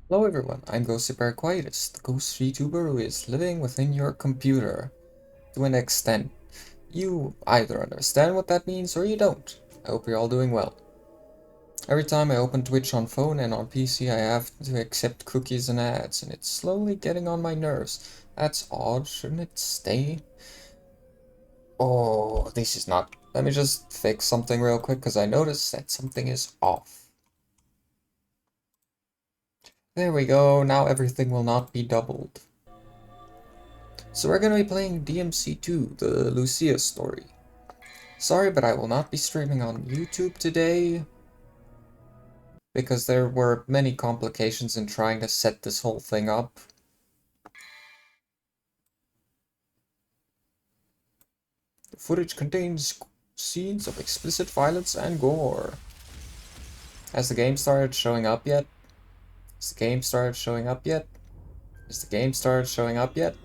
Hello everyone, I'm Ghostiparaquitus, the ghost VTuber who is living within your computer. To an extent, you either understand what that means or you don't. I hope you're all doing well. Every time I open Twitch on phone and on PC I have to accept cookies and ads, and it's slowly getting on my nerves. That's odd, shouldn't it stay? Oh, this is not... Let me just fix something real quick because I noticed that something is off. There we go, now everything will not be doubled. So we're gonna be playing DMC 2, the Lucia story. Sorry, but I will not be streaming on YouTube today, because there were many complications in trying to set this whole thing up. The footage contains scenes of explicit violence and gore. Has the game started showing up yet? Has the game started showing up yet? Has the game started showing up yet?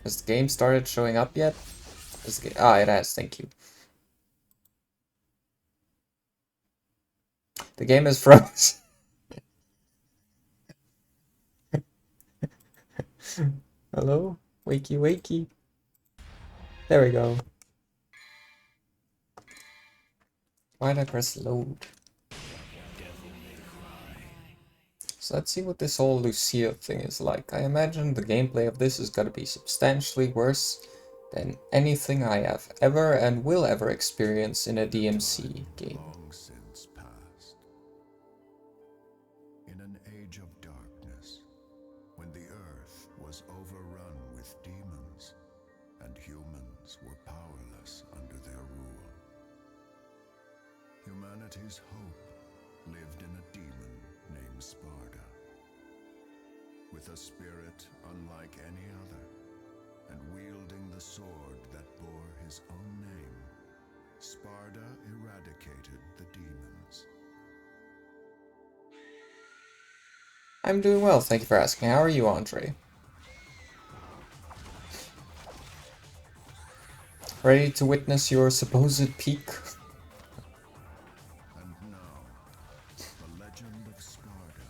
Has the game started showing up yet? It has, thank you. The game is frozen. Hello? Wakey wakey. There we go. Why did I press load? So let's see what this whole Lucia thing is like. I imagine the gameplay of this is gonna be substantially worse than anything I have ever and will ever experience in a DMC game. Long since past. In an age of darkness, when the earth was overrun with demons, and humans were powerless under their rule. Humanity's hope lived in a demon named Sparda, with a spirit unlike any other, and wielding the sword that bore his own name, Sparda eradicated the demons. I'm doing well, thank you for asking. How are you, Andre? Ready to witness your supposed peak? And now, the legend of Sparda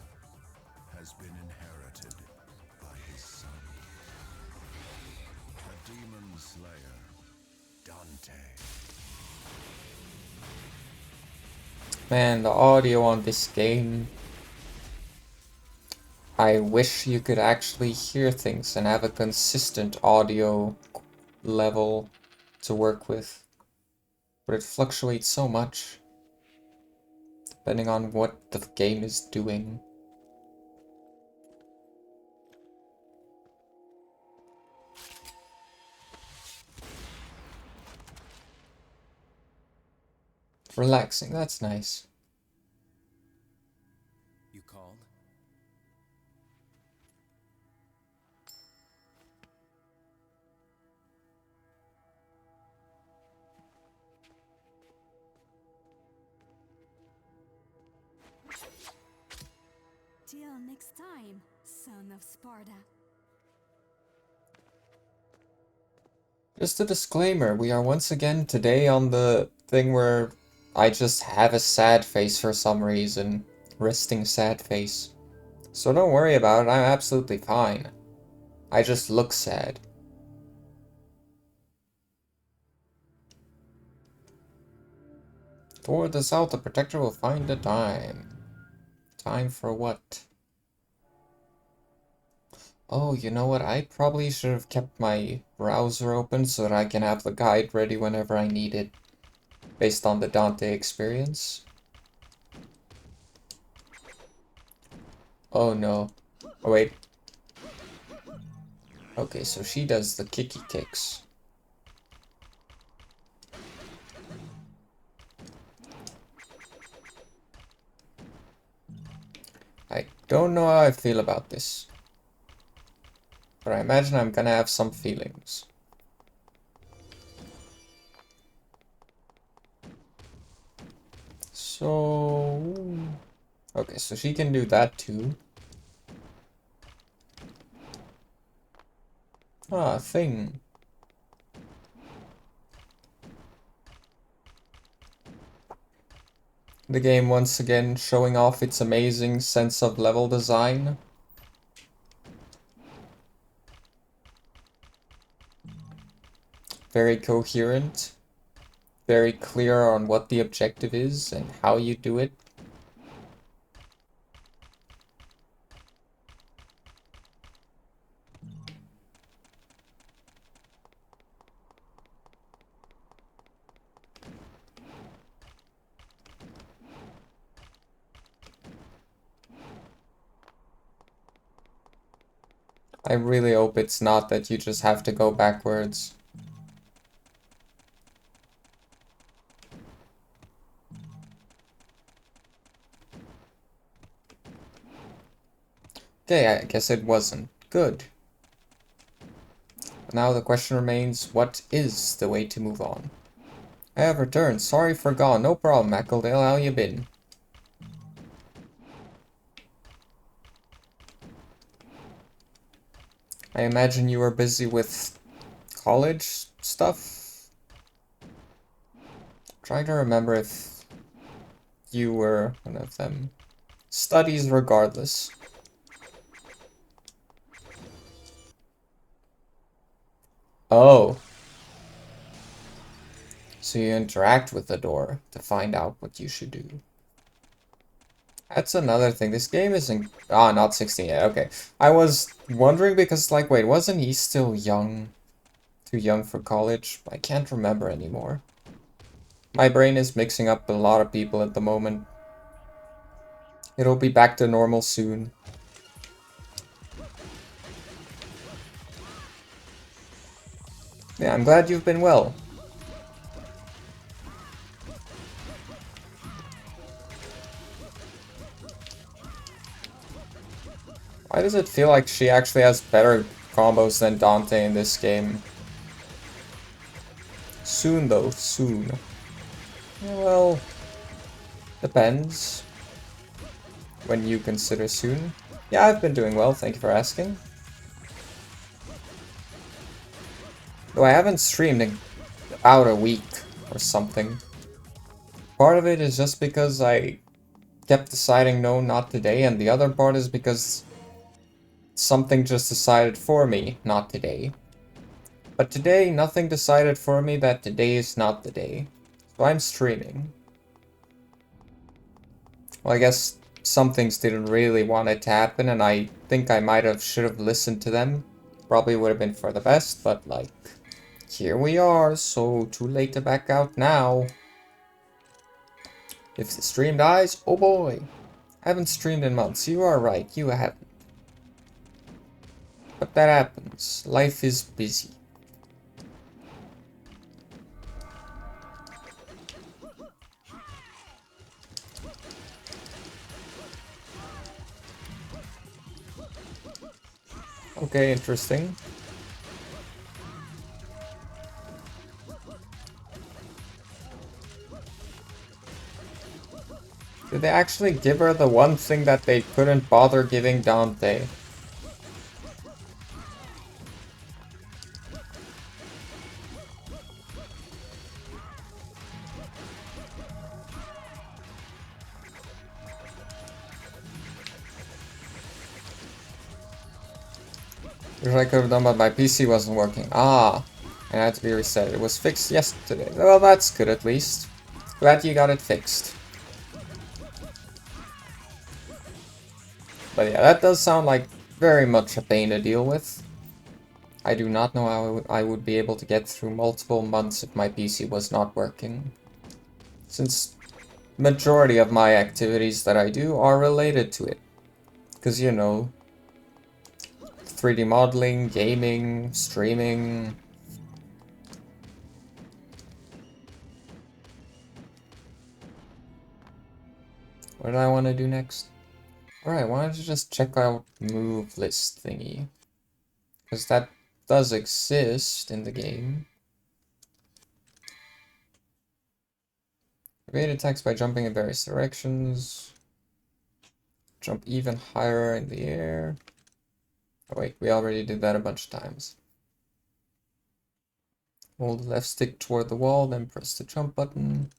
has been inherited by his son, the demon slayer, Dante. Man, the audio on this game... I wish you could actually hear things and have a consistent audio level to work with. But it fluctuates so much, depending on what the game is doing. Relaxing, that's nice. You called? Till next time, son of Sparta. Just a disclaimer, we are once again today on the thing where I just have a sad face for some reason. Resting sad face. So don't worry about it, I'm absolutely fine. I just look sad. Toward the south, the Protector will find a time. Time for what? Oh, you know what? I probably should have kept my browser open so that I can have the guide ready whenever I need it. Based on the Dante experience. Oh no. Oh wait. Okay, so she does the kicky kicks. I don't know how I feel about this. But I imagine I'm gonna have some feelings. So... Okay, so she can do that too. Ah, thing. The game once again showing off its amazing sense of level design. very coherent, very clear on what the objective is and how you do it. I really hope it's not that you just have to go backwards. Okay, I guess it wasn't. Good. Now the question remains, what is the way to move on? I have returned. Sorry for gone. No problem, Mackledale. How you been? I imagine you were busy with college stuff? Trying to remember if you were one of them. Studies regardless. Oh. So you interact with the door to find out what you should do. That's another thing. This game isn't... Ah, not 16 yet. Okay. I was wondering because, like, wait, wasn't he still young? Too young for college? I can't remember anymore. My brain is mixing up a lot of people at the moment. It'll be back to normal soon. Yeah, I'm glad you've been well. Why does it feel like she actually has better combos than Dante in this game? Soon though, soon. Yeah, well, depends. When you consider soon. Yeah, I've been doing well, thank you for asking. Though I haven't streamed in about a week or something. Part of it is just because I kept deciding no, not today, and the other part is because something just decided for me, not today. But today, nothing decided for me that today is not the day. So I'm streaming. Well, I guess some things didn't really want it to happen, and I think I should have listened to them. Probably would have been for the best, but like, here we are, so too late to back out now. If the stream dies, oh boy. Haven't streamed in months, you are right, you haven't. But that happens, life is busy. Okay, interesting. Did they actually give her the one thing that they couldn't bother giving Dante? Which I could have done, but my PC wasn't working. Ah, and it had to be reset. It was fixed yesterday. Well, that's good at least. Glad you got it fixed. But yeah, that does sound like very much a pain to deal with. I do not know how I would be able to get through multiple months if my PC was not working. Since majority of my activities that I do are related to it. Because, you know, 3D modeling, gaming, streaming. What do I want to do next? Alright, why don't you just check out move list thingy? Because that does exist in the game. Evade attacks by jumping in various directions. Jump even higher in the air. Oh wait, we already did that a bunch of times. Hold the left stick toward the wall, then press the jump button.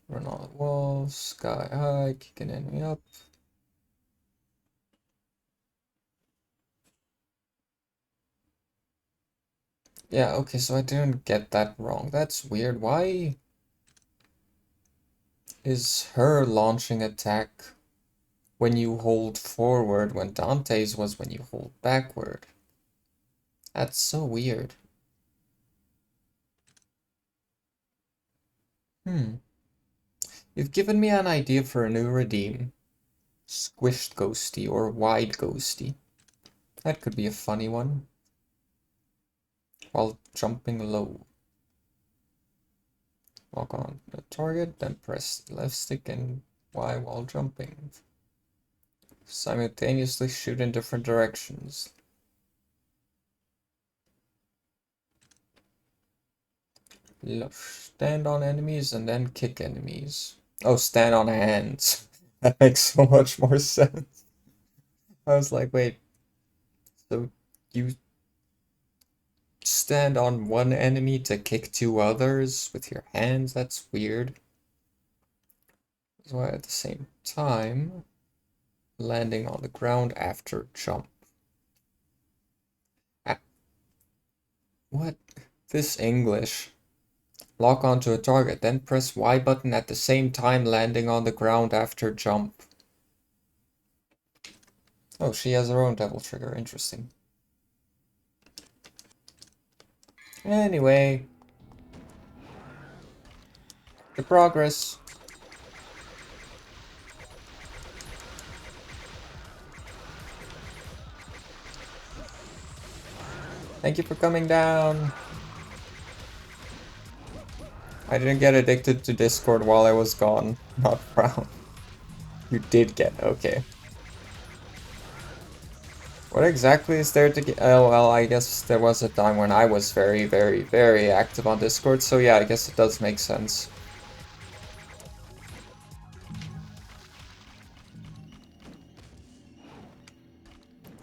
Run on the wall, sky high, kick an enemy up. Yeah, okay, so I didn't get that wrong. That's weird. Why is her launching attack when you hold forward when Dante's was when you hold backward? That's so weird. Hmm. You've given me an idea for a new redeem. Squished ghosty or wide ghosty. That could be a funny one. While jumping low. Lock on the target, then press left stick and Y while jumping. Simultaneously shoot in different directions. Stand on enemies and then kick enemies. Oh, stand on hands. That makes so much more sense. I was like, wait, so you stand on one enemy to kick two others with your hands? That's weird. So at the same time, landing on the ground after jump. Ah, what? This English. Lock onto a target, then press Y button at the same time landing on the ground after jump. Oh, she has her own devil trigger. Interesting. Anyway, good progress. Thank you for coming down. I didn't get addicted to Discord while I was gone. Not proud. You did get, okay. What exactly is there to get? Oh, well, I guess there was a time when I was very, very, very active on Discord, so yeah, I guess it does make sense.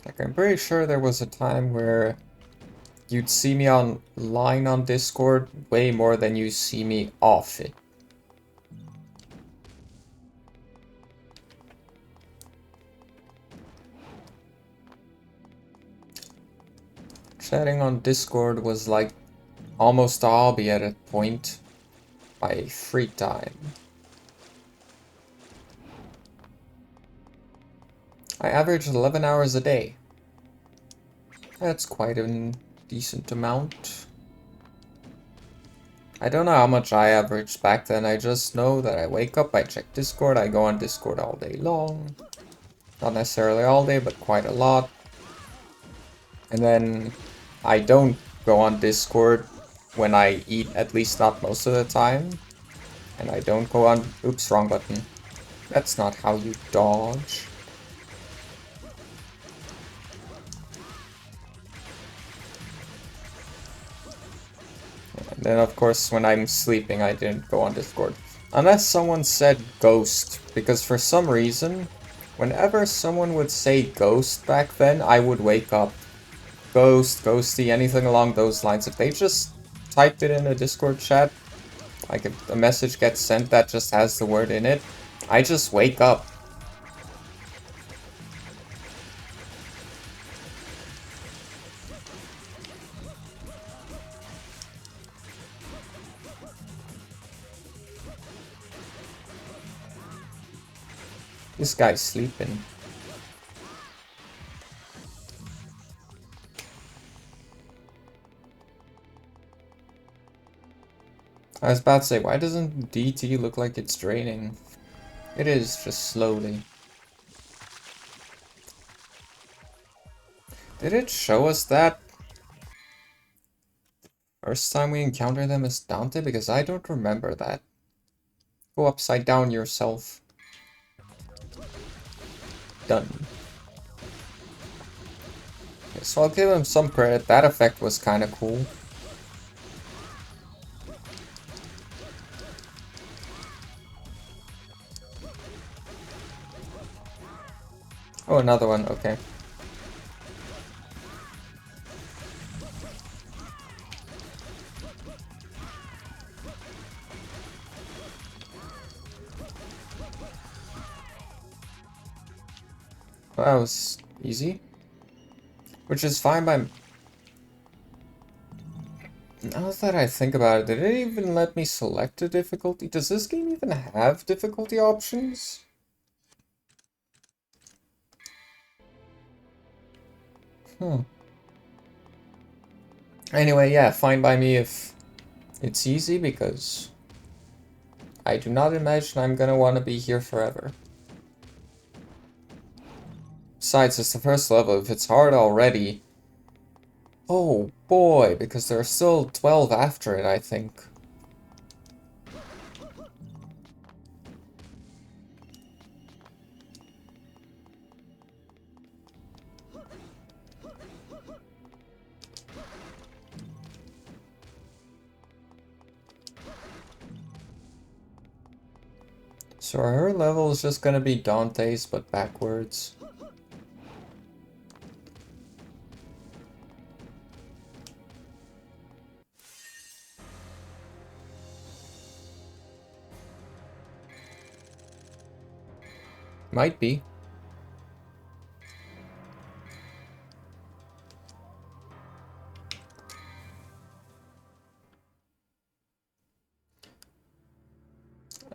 Like, I'm pretty sure there was a time where you'd see me online on Discord way more than you see me off it. Chatting on Discord was like almost a hobby at a point. My free time. I average 11 hours a day. That's quite a decent amount. I don't know how much I averaged back then, I just know that I wake up, I check Discord, I go on Discord all day long. Not necessarily all day, but quite a lot. And then I don't go on Discord when I eat, at least not most of the time. And I don't go on... Oops, wrong button. That's not how you dodge. And then, of course, when I'm sleeping, I didn't go on Discord. Unless someone said ghost, because for some reason, whenever someone would say ghost back then, I would wake up. Ghost, ghosty, anything along those lines. If they just typed it in a Discord chat, like if a message gets sent that just has the word in it, I just wake up. This guy's sleeping. I was about to say, why doesn't DT look like it's draining? It is, just slowly. Did it show us that first time we encountered them as Dante? Because I don't remember that. Go upside down yourself. Done. Okay, so I'll give him some credit. That effect was kind of cool. Oh, another one. Okay. Well, that was easy. Which is fine by... Now that I think about it, did it even let me select a difficulty? Does this game even have difficulty options? Anyway, yeah, fine by me if it's easy, because I do not imagine I'm gonna want to be here forever. Besides, it's the first level. If it's hard already... Oh boy, because there are still 12 after it, I think. So her level is just gonna be Dante's, but backwards. Might be.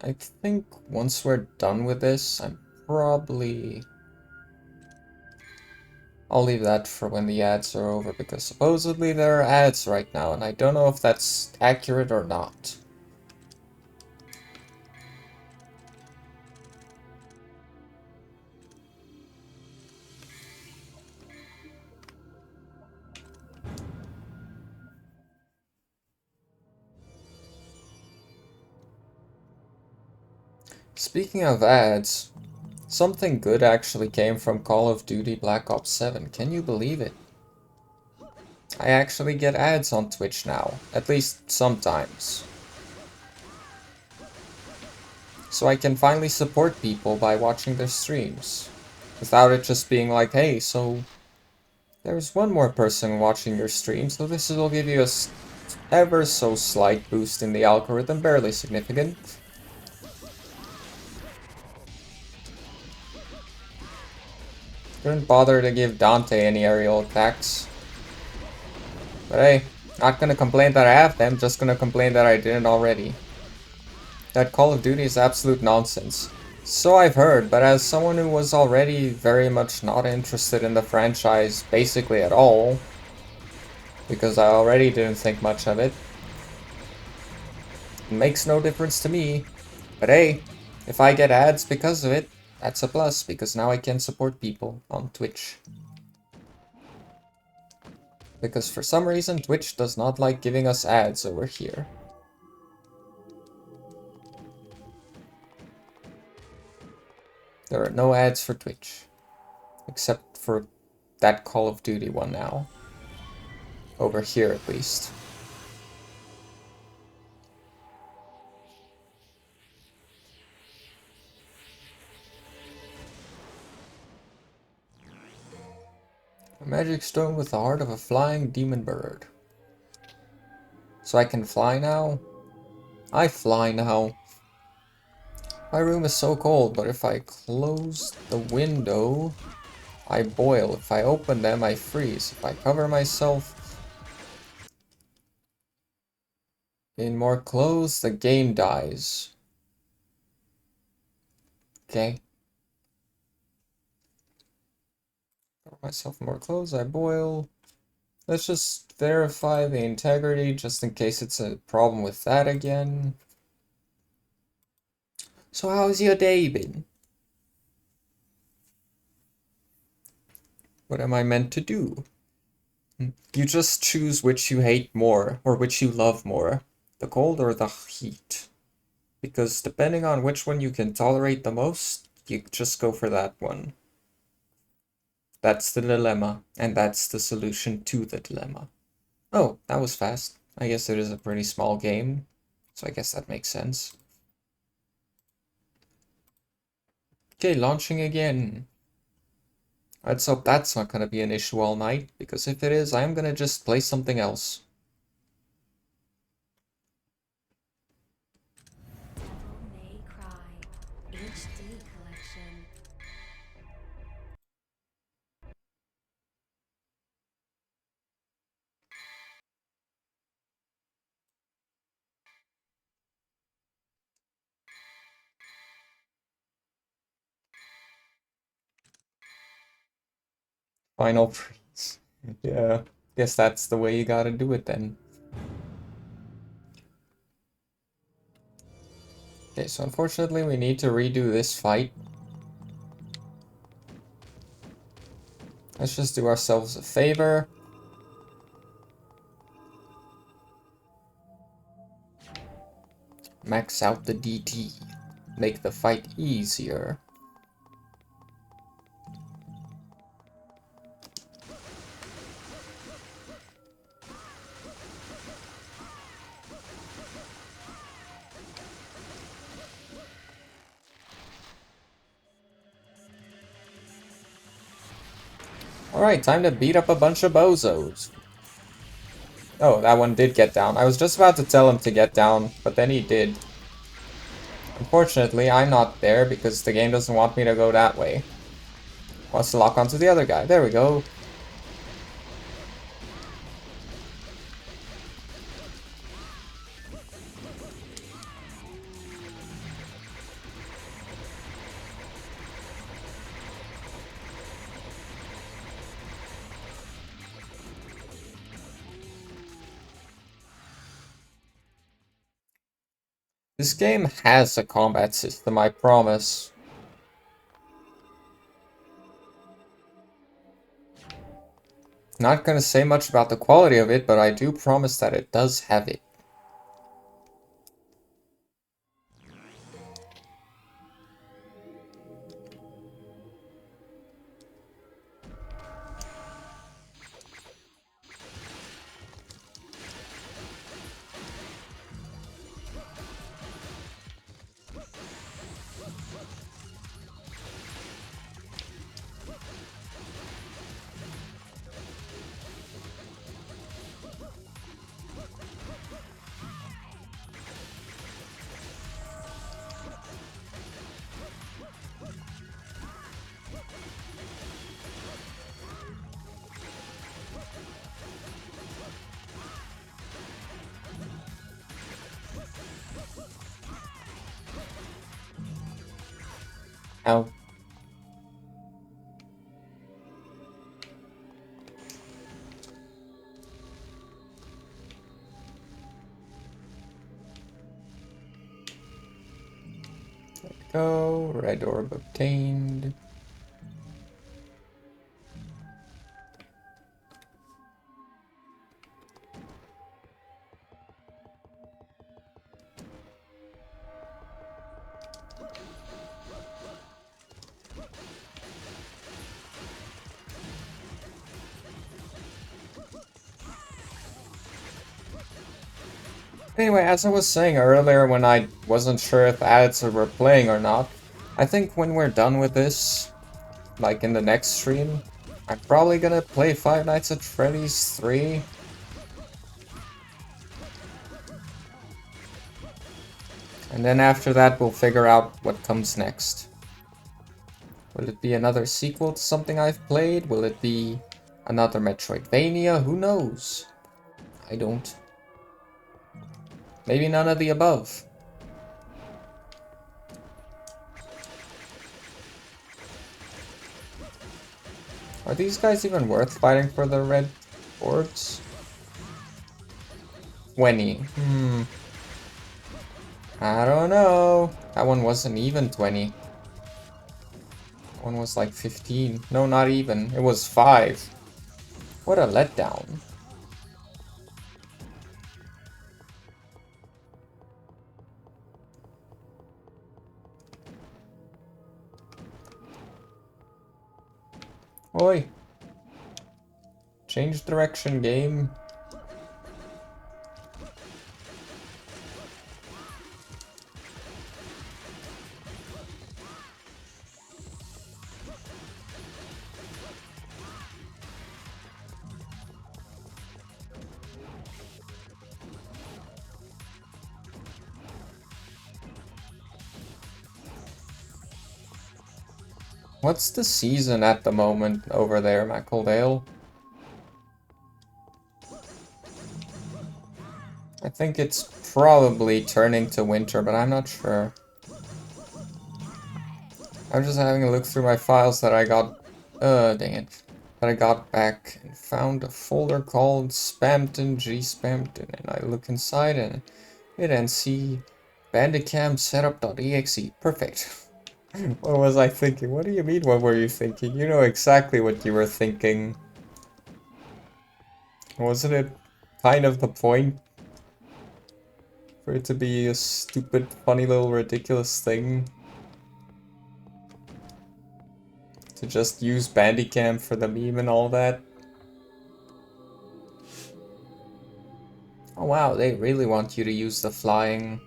I think once we're done with this, I'll leave that for when the ads are over, because supposedly there are ads right now, and I don't know if that's accurate or not. Speaking of ads, something good actually came from Call of Duty Black Ops 7. Can you believe it? I actually get ads on Twitch now, at least sometimes. So I can finally support people by watching their streams, without it just being like, hey, so there's one more person watching your stream, so this will give you a ever so slight boost in the algorithm, barely significant. Didn't bother to give Dante any aerial attacks. But hey, not gonna complain that I have them, just gonna complain that I didn't already. That Call of Duty is absolute nonsense. So I've heard, but as someone who was already very much not interested in the franchise basically at all, because I already didn't think much of it, it makes no difference to me. But hey, if I get ads because of it, that's a plus, because now I can support people on Twitch. Because for some reason, Twitch does not like giving us ads over here. There are no ads for Twitch. Except for that Call of Duty one now. Over here, at least. A magic stone with the heart of a flying demon bird. So I can fly now? I fly now. My room is so cold, but if I close the window, I boil. If I open them, I freeze. If I cover myself in more clothes, the game dies. Okay. Cover myself in more clothes, I boil. Let's just verify the integrity, just in case it's a problem with that again. So how's your day been? What am I meant to do? You just choose which you hate more, or which you love more. The cold or the heat. Because depending on which one you can tolerate the most, you just go for that one. That's the dilemma, and that's the solution to the dilemma. Oh, that was fast. I guess it is a pretty small game, so I guess that makes sense. Okay, launching again. Let's hope that's not gonna be an issue all night, because if it is, I'm gonna just play something else. Final freeze. Yeah, guess that's the way you gotta do it then. Okay, so unfortunately we need to redo this fight. Let's just do ourselves a favor. Max out the DT. Make the fight easier. Alright, time to beat up a bunch of bozos. Oh, that one did get down. I was just about to tell him to get down, but then he did. Unfortunately, I'm not there because the game doesn't want me to go that way. Wants to lock onto the other guy. There we go. This game has a combat system, I promise. Not gonna say much about the quality of it, but I do promise that it does have it. Ow. There we go. Red orb obtained. Anyway, as I was saying earlier when I wasn't sure if ads were playing or not, I think when we're done with this, like in the next stream, I'm probably gonna play Five Nights at Freddy's 3. And then after that we'll figure out what comes next. Will it be another sequel to something I've played? Will it be another Metroidvania? Who knows? I don't. Maybe none of the above. Are these guys even worth fighting for the red orbs? 20. I don't know. That one wasn't even 20. One was like 15. No, not even. It was 5. What a letdown. Oi. Change direction, game. What's the season at the moment over there, Mackledale? I think it's probably turning to winter, but I'm not sure. I'm just having a look through my files that I got... dang it. But I got back and found a folder called Spamton G Spamton, and I look inside and it and see Bandicam setup.exe. Perfect. What was I thinking? What do you mean, what were you thinking? You know exactly what you were thinking. Wasn't it kind of the point? For it to be a stupid, funny little ridiculous thing? To just use Bandicam for the meme and all that? Oh wow, they really want you to use the flying.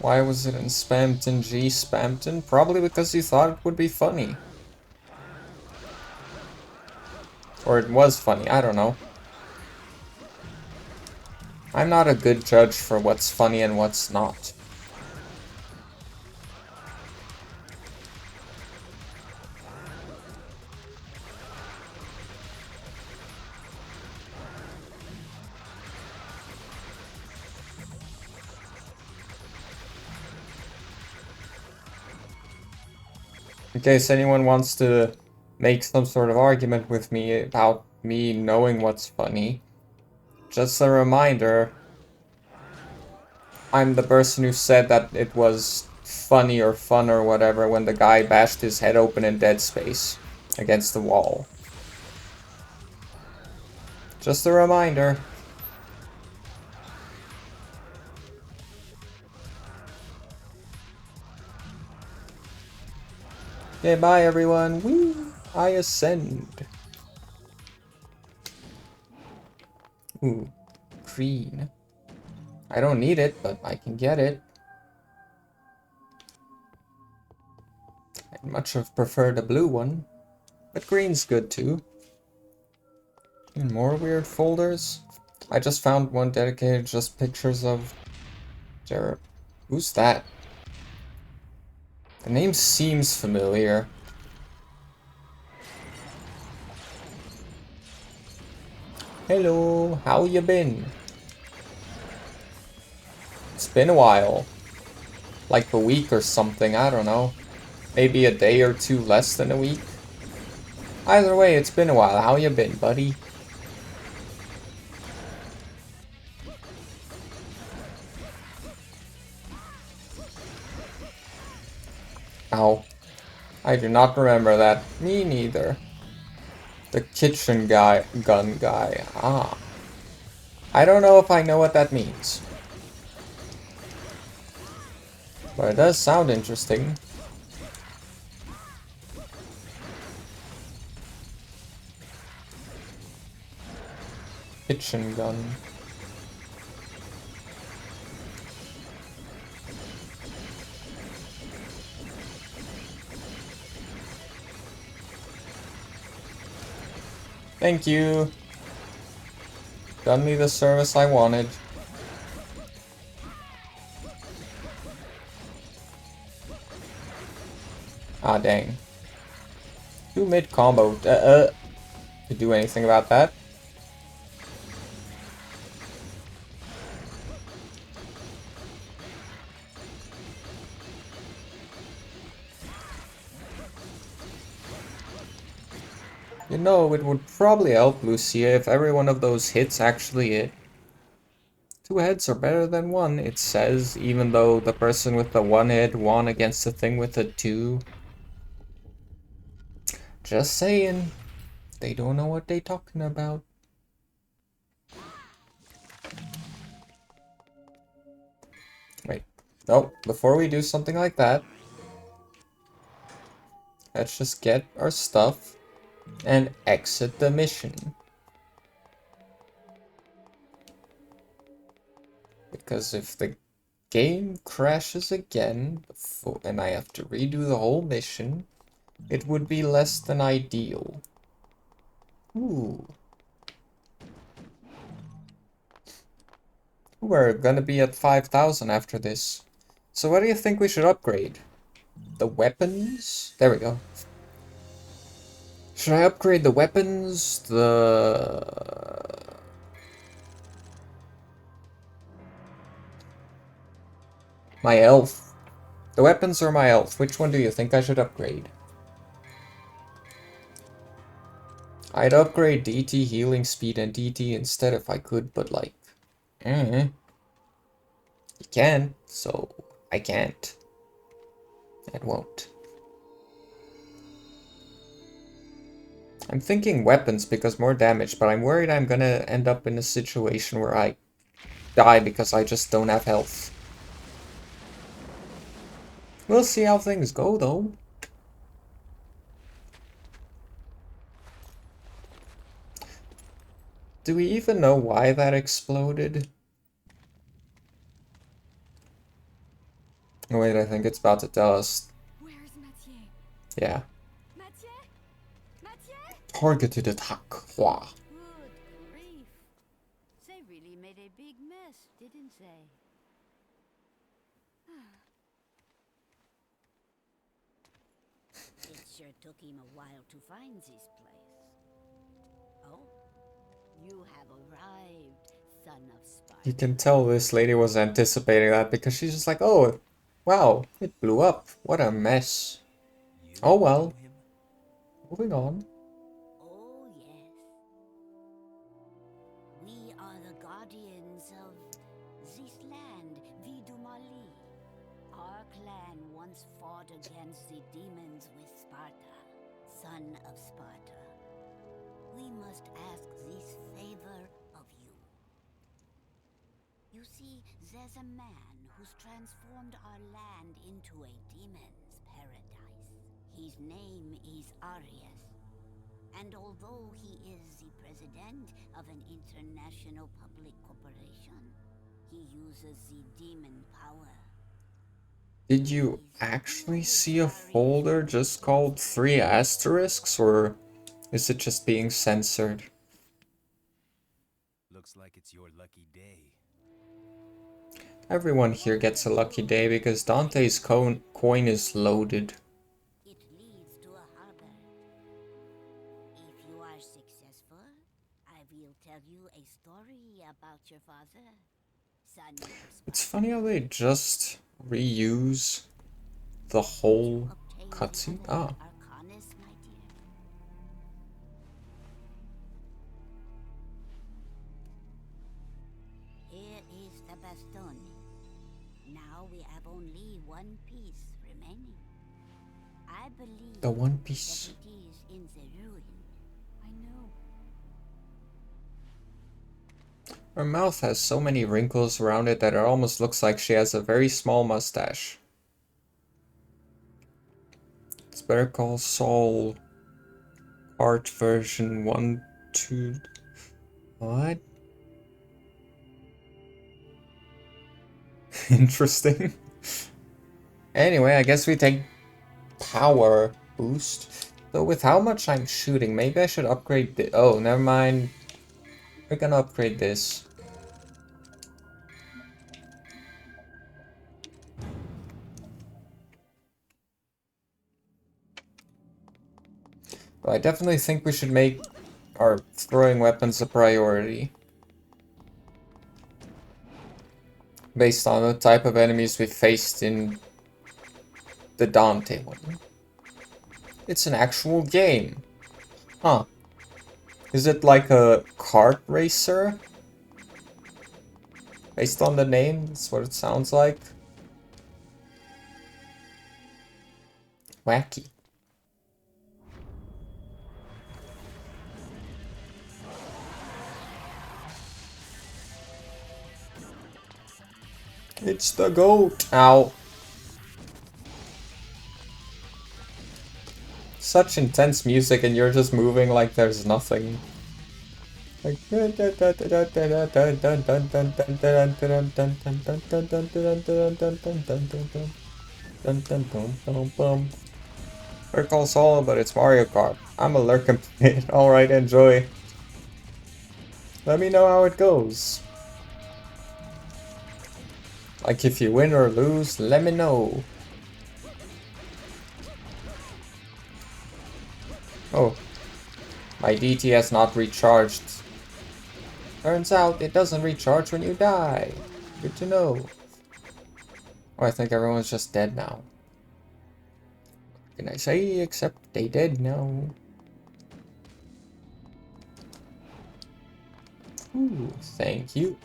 Why was it in Spamton G Spamton? Probably because you thought it would be funny. Or it was funny, I don't know. I'm not a good judge for what's funny and what's not. In case anyone wants to make some sort of argument with me about me knowing what's funny, just a reminder, I'm the person who said that it was funny or fun or whatever when the guy bashed his head open in Dead Space against the wall. Just a reminder. Okay, bye everyone. Whee! I ascend. Ooh, green. I don't need it, but I can get it. I'd much have preferred a blue one, but green's good too. And more weird folders. I just found one dedicated just pictures of Jared. Who's that? The name seems familiar. Hello, how you been? It's been a while. Like a week or something, I don't know. Maybe a day or two less than a week. Either way, it's been a while. How you been, buddy? Ow. I do not remember that. Me neither. The kitchen gun guy. Ah. I don't know if I know what that means. But it does sound interesting. Kitchen gun. Thank you. Done me the service I wanted. Ah, dang. 2 mid combo. To do anything about that? You know, it would probably help Lucia if every one of those hits actually hit. 2 heads are better than 1, it says, even though the person with the 1 hit won against the thing with the 2. Just saying. They don't know what they talking about. Wait. No, before we do something like that, let's just get our stuff and exit the mission. Because if the game crashes again and I have to redo the whole mission, it would be less than ideal. Ooh. We're gonna be at 5,000 after this. So what do you think we should upgrade? The weapons? There we go. Should I upgrade the weapons? My health? The weapons or my health? Which one do you think I should upgrade? I'd upgrade DT healing speed and DT instead if I could, but like... You can, so I can't. And won't. I'm thinking weapons because more damage, but I'm worried I'm gonna end up in a situation where I die because I just don't have health. We'll see how things go though. Do we even know why that exploded? Oh wait, I think it's about to tell us. Where's Mathieu? Yeah. Mathieu? Mathieu? Targeted attack. Wow. Good grief. They really made a big mess, didn't they? It sure took him a while to find this place. Oh, you have arrived, son of Sparta. You can tell this lady was anticipating that because she's just like, oh, wow, it blew up. What a mess. Oh well. Moving on. Oh, yes. We are the guardians of this land, Vidumali. Our clan once fought against the demons with Sparta, son of Sparta. We must ask this favor of you. You see, there's a man who's transformed our land into a demon's paradise. His name is Arius. And although he is the president of an international public corporation, he uses the demon power. Did you actually see a folder just called 3 asterisks, or is it just being censored? Looks like it's your lucky day. Everyone here gets a lucky day because Dante's coin is loaded. It leads to a harbor. If you are successful, I will tell you a story about your father, son of It's Sparta. funny how they just reuse the whole Obtain cutscene. the Ah, Arcanus, my dear. Here is the bastone. Now we have only one piece remaining. I believe the one piece. that it is in the ruin. I know. Her mouth has so many wrinkles around it that it almost looks like she has a very small mustache. It's Better Call Saul art version 1, 2... What? Interesting. Anyway, I guess we take power boost. Though with how much I'm shooting, maybe I should upgrade the... Oh, never mind. We're gonna upgrade this. But I definitely think we should make our throwing weapons a priority. Based on the type of enemies we faced in the Dante one. It's an actual game. Huh. Is it like a kart racer? Based on the name, that's what it sounds like. Wacky. It's the goat. Ow. Such intense music and you're just moving like there's nothing. Like Better Call Saul, but it's Mario Kart. I'm a lurking pit. Alright, enjoy. Let me know how it goes. Like if you win or lose, let me know. Oh, my DT has not recharged. Turns out it doesn't recharge when you die. Good to know. Oh, I think everyone's just dead now. What can I say except they dead now? Ooh, thank you.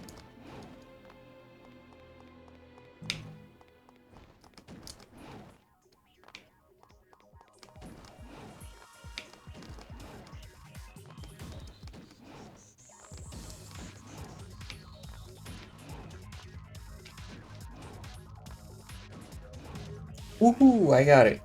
Woohoo, I got it.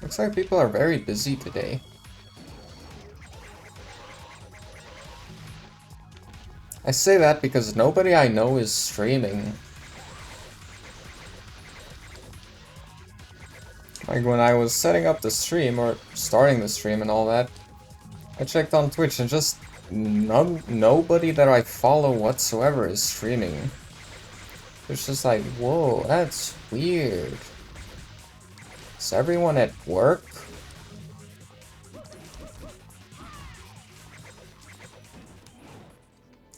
Looks like people are very busy today. I say that because nobody I know is streaming. Like when I was setting up the stream or starting the stream and all that, I checked on Twitch and just nobody that I follow whatsoever is streaming. It's just like, whoa, that's weird. Is everyone at work?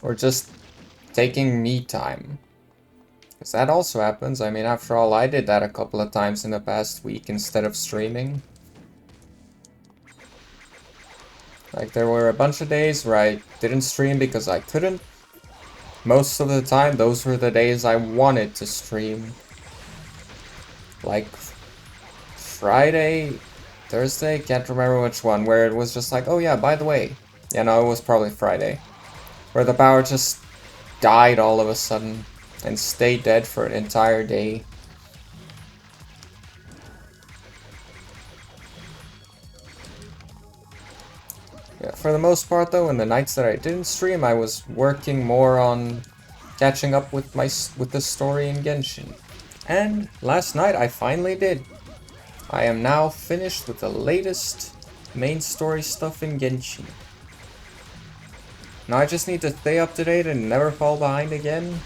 Or just taking me time? Because that also happens. I mean, after all, I did that a couple of times in the past week instead of streaming. Like, there were a bunch of days where I didn't stream because I couldn't. Most of the time, those were the days I wanted to stream. Like, Friday, Thursday, can't remember which one, where it was just like, oh yeah, by the way. Yeah, no, it was probably Friday. Where the power just died all of a sudden and stayed dead for an entire day. Yeah, for the most part though, in the nights that I didn't stream, I was working more on catching up with the story in Genshin. And last night I finally did. I am now finished with the latest main story stuff in Genshin. Now I just need to stay up to date and never fall behind again.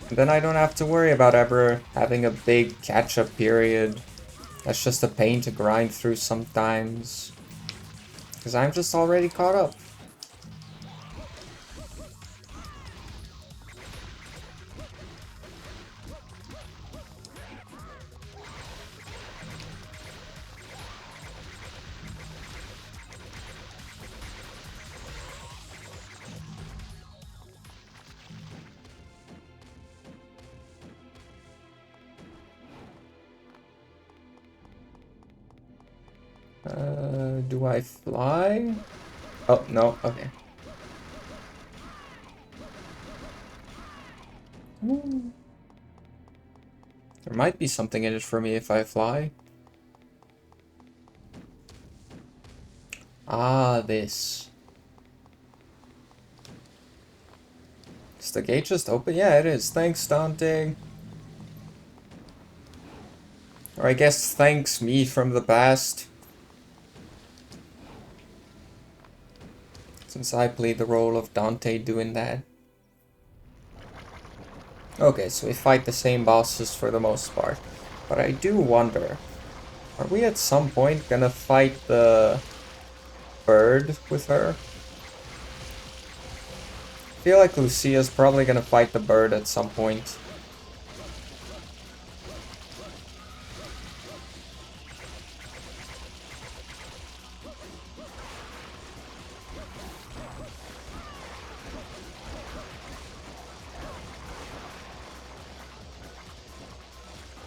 And then I don't have to worry about ever having a big catch-up period. That's just a pain to grind through sometimes. Because I'm just already caught up. Do I fly? Oh, no, okay. Ooh. There might be something in it for me if I fly. Ah, this. Is the gate just open? Yeah, it is. Thanks, Dante. Or I guess thanks me from the past. Since I played the role of Dante doing that. Okay, so we fight the same bosses for the most part. But I do wonder, are we at some point gonna fight the bird with her? I feel like Lucia's probably gonna fight the bird at some point.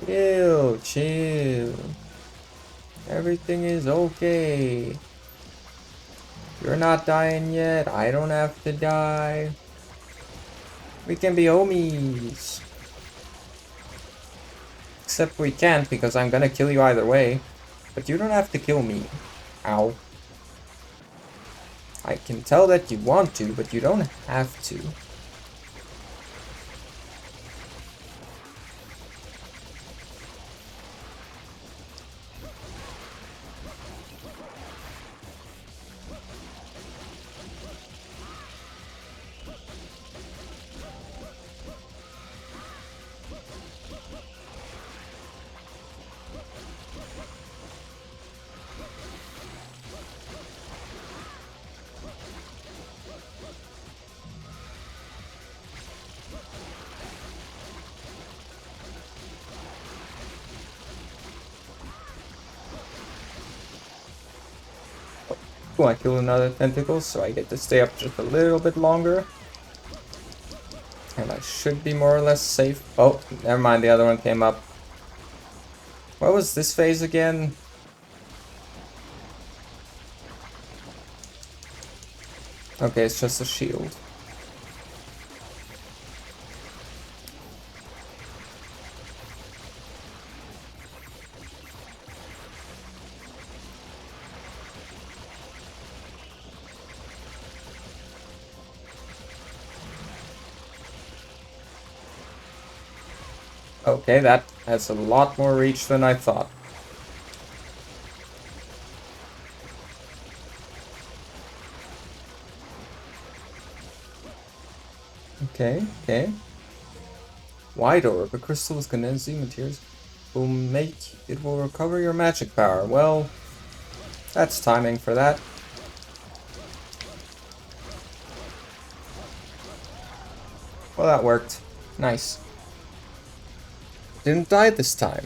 Chill, chill. Everything is okay. You're not dying yet. I don't have to die. We can be homies. Except we can't because I'm gonna kill you either way. But you don't have to kill me. Ow. I can tell that you want to, but you don't have to. Cool, I killed another tentacle, so I get to stay up just a little bit longer. And I should be more or less safe. Oh, never mind, the other one came up. What was this phase again? Okay, it's just a shield. Okay, that has a lot more reach than I thought. Okay, okay. Wide orb, a crystal with condensing materials will recover your magic power. Well, that's timing for that. Well, that worked. Nice. Didn't die this time.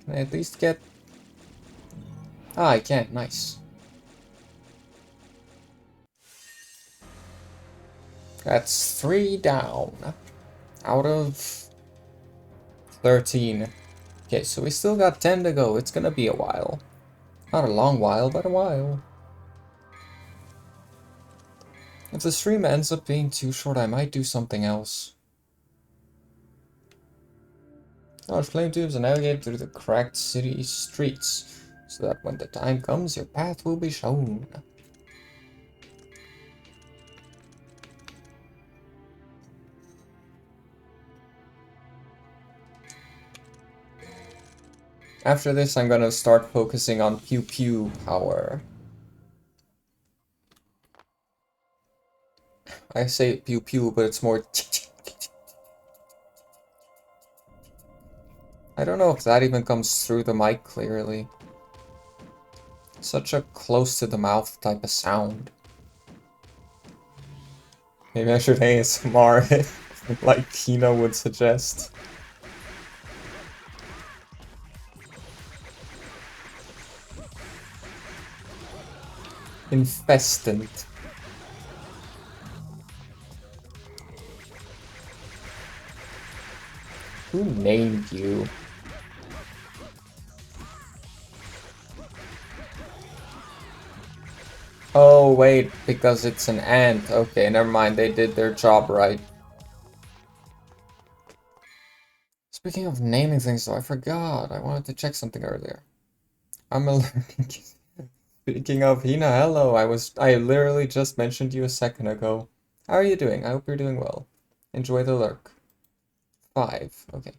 Can I at least get... Ah, I can. Nice. That's 3 down. Out of 13. Okay, so we still got 10 to go. It's gonna be a while. Not a long while, but a while. If the stream ends up being too short, I might do something else. Launch flame tubes and navigate through the cracked city streets, so that when the time comes, your path will be shown. After this, I'm gonna start focusing on pew pew power. I say pew pew, but it's more... I don't know if that even comes through the mic clearly. Such a close to the mouth type of sound. Maybe I should ASMR it, like Tina would suggest. Infestant. Who named you? Oh, wait, because it's an ant. Okay, never mind, they did their job right. Speaking of naming things, though, I forgot. I wanted to check something earlier. I'm allergic. Speaking of Hina, hello. I literally just mentioned you a second ago. How are you doing? I hope you're doing well. Enjoy the lurk. 5. Okay.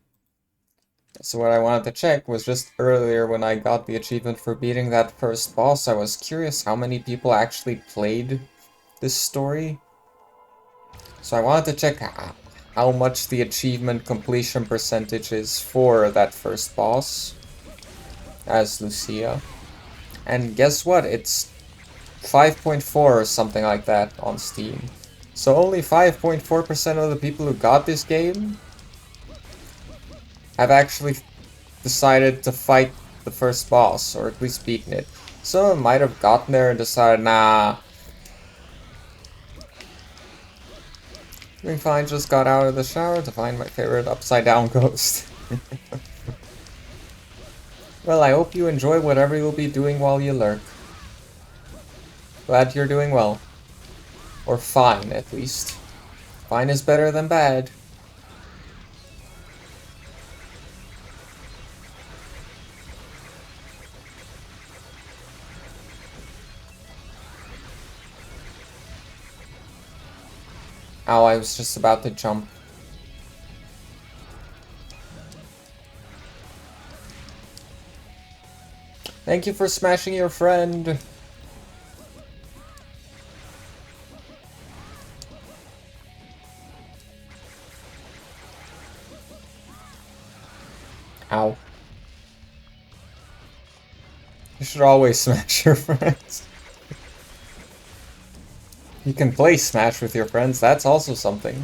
So what I wanted to check was just earlier when I got the achievement for beating that first boss, I was curious how many people actually played this story. So I wanted to check how much the achievement completion percentage is for that first boss as Lucia. And guess what? It's 5.4 or something like that on Steam. So only 5.4% of the people who got this game have actually decided to fight the first boss, or at least beaten it. Someone might have gotten there and decided, nah. Doing fine, just got out of the shower to find my favorite upside down ghost. Well, I hope you enjoy whatever you'll be doing while you lurk. Glad you're doing well. Or fine, at least. Fine is better than bad. Ow, I was just about to jump. Thank you for smashing your friend. Ow. You should always smash your friends. You can play Smash with your friends, that's also something.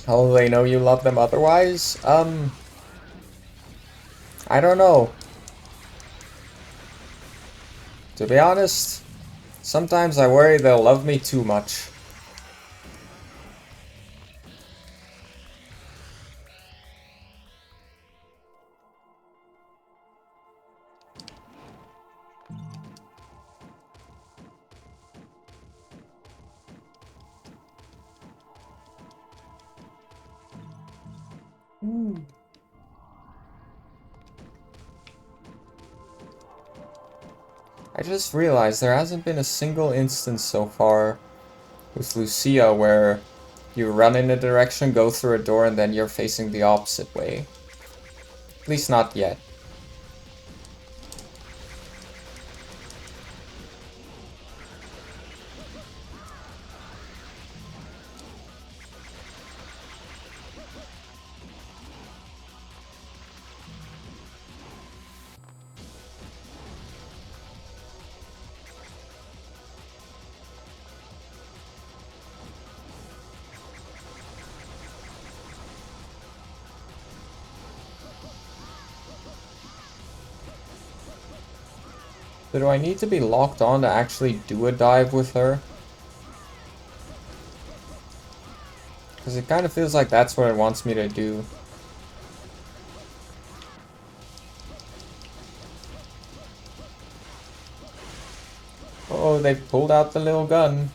How will they know you love them otherwise? I don't know. To be honest, sometimes I worry they'll love me too much. I just realized there hasn't been a single instance so far with Lucia where you run in a direction, go through a door, and then you're facing the opposite way. At least not yet. So do I need to be locked on to actually do a dive with her? Because it kind of feels like that's what it wants me to do. Oh, they pulled out the little gun.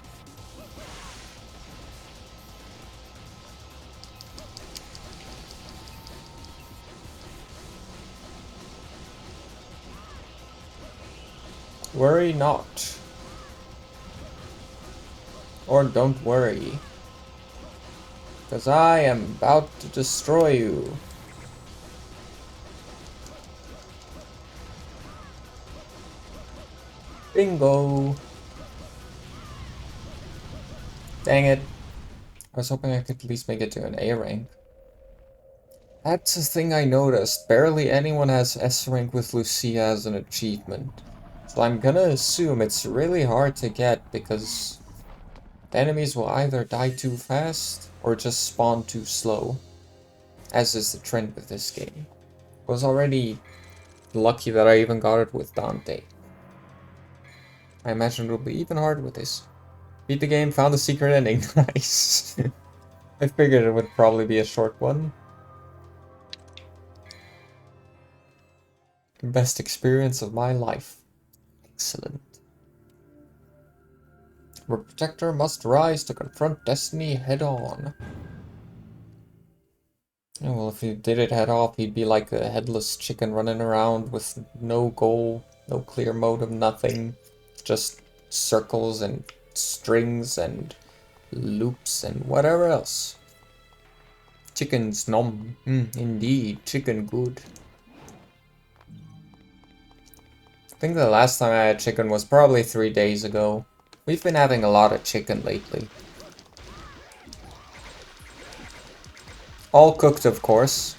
Worry not. Or don't worry. Because I am about to destroy you. Bingo! Dang it. I was hoping I could at least make it to an A rank. That's the thing I noticed. Barely anyone has S rank with Lucia as an achievement. So I'm gonna assume it's really hard to get because the enemies will either die too fast or just spawn too slow. As is the trend with this game. I was already lucky that I even got it with Dante. I imagine it'll be even harder with this. Beat the game, found the secret ending. Nice. I figured it would probably be a short one. Best experience of my life. Excellent. A protector must rise to confront destiny head on. Yeah, well, if he did it head off, he'd be like a headless chicken running around with no goal, no clear motive, nothing. Just circles and strings and loops and whatever else. Chickens nom. Indeed, chicken good. I think the last time I had chicken was probably 3 days ago. We've been having a lot of chicken lately. All cooked, of course.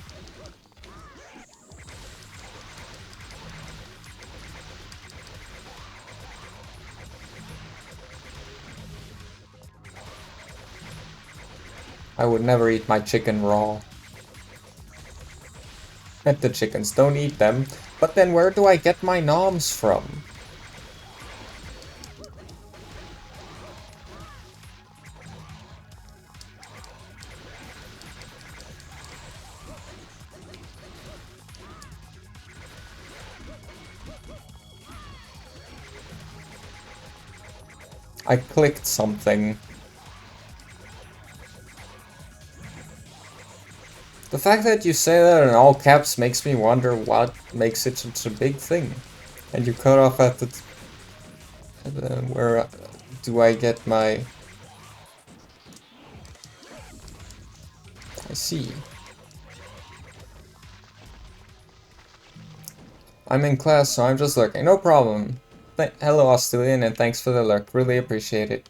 I would never eat my chicken raw. And the chickens don't eat them. But then where do I get my noms from? I clicked something. The fact that you say that in all caps makes me wonder what makes it such a big thing. And you cut off at the... where do I get my... I see. I'm in class, so I'm just lurking. No problem. Hello, Australian, and thanks for the lurk. Really appreciate it.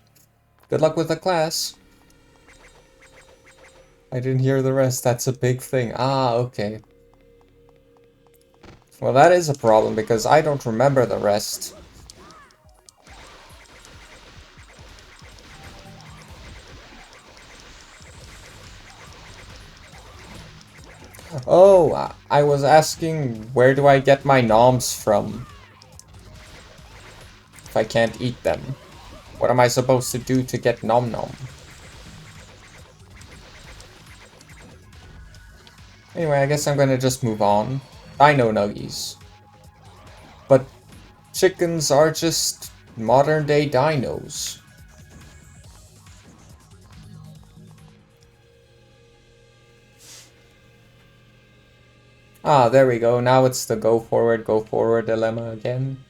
Good luck with the class. I didn't hear the rest. That's a big thing. Ah, okay. Well, that is a problem, because I don't remember the rest. I was asking, where do I get my noms from? If I can't eat them. What am I supposed to do to get nom nom? Anyway, I guess I'm gonna just move on. Dino nuggies. But chickens are just modern day dinos. Ah, there we go. Now it's the go forward dilemma again.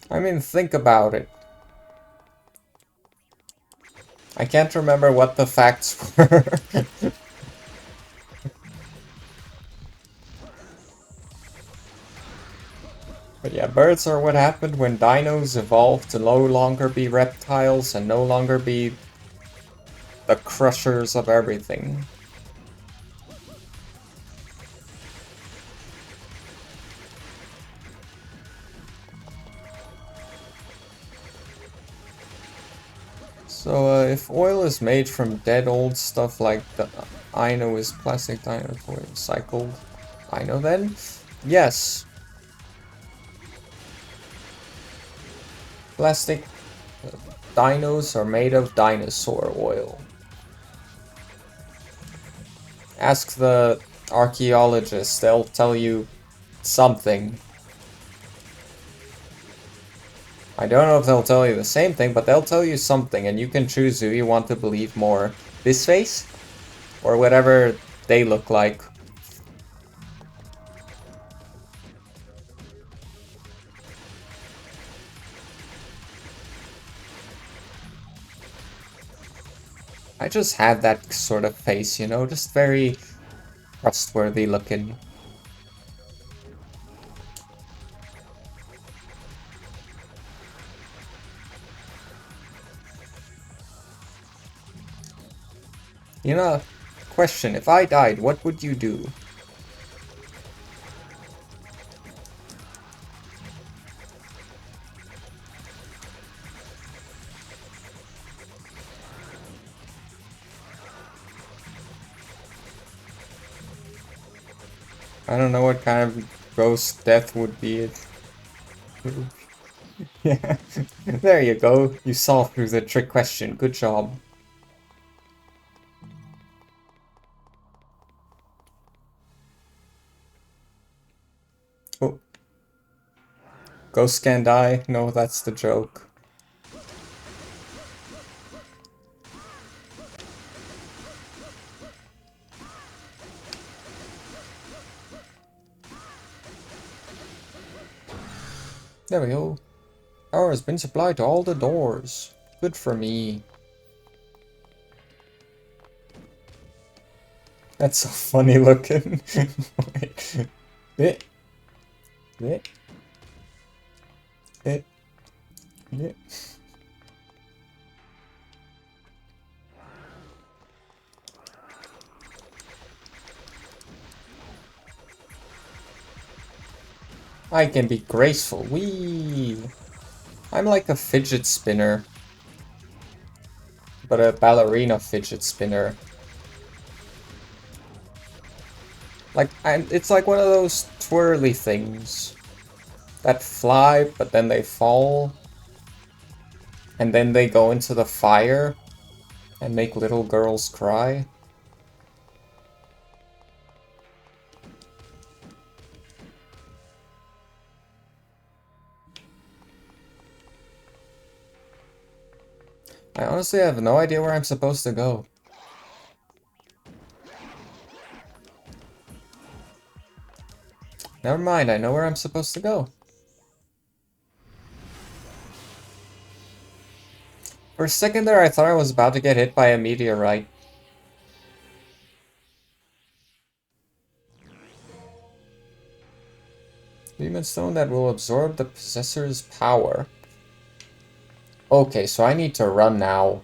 I mean, think about it. I can't remember what the facts were. But yeah, birds are what happened when dinos evolved to no longer be reptiles and no longer be the crushers of everything. So if oil is made from dead old stuff like the Ino is plastic dino recycled Ino then? Yes. Plastic dinos are made of dinosaur oil. Ask the archaeologists, they'll tell you something. I don't know if they'll tell you the same thing, but they'll tell you something, and you can choose who you want to believe more. This face? Or whatever they look like. I just had that sort of face, you know, just very trustworthy looking. You know, question, if I died, what would you do? I don't know what kind of gross death would be it. Yeah, there you go. You saw through the trick question. Good job. Oh. Ghosts can die? No, that's the joke. There we go. Power has been supplied to all the doors. Good for me. That's so funny looking. Wait. Eh. Eh. Eh. Eh. I can be graceful. Whee! I'm like a fidget spinner. But a ballerina fidget spinner. Like, it's like one of those twirly things that fly, but then they fall. And then they go into the fire and make little girls cry. I honestly have no idea where I'm supposed to go. Never mind, I know where I'm supposed to go. For a second there, I thought I was about to get hit by a meteorite. Demon stone that will absorb the possessor's power. Okay, so I need to run now.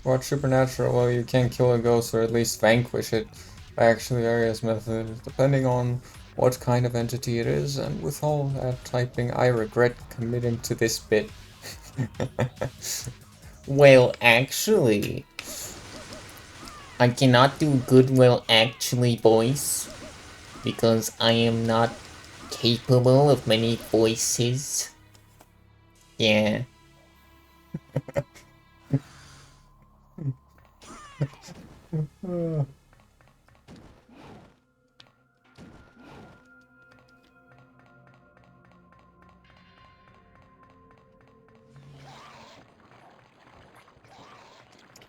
What supernatural? Well, you can't kill a ghost or at least vanquish it by actually various methods, depending on what kind of entity it is, and with all that typing, I regret committing to this bit. Well, actually, I cannot do good well actually voice, because I am not capable of many voices. Yeah.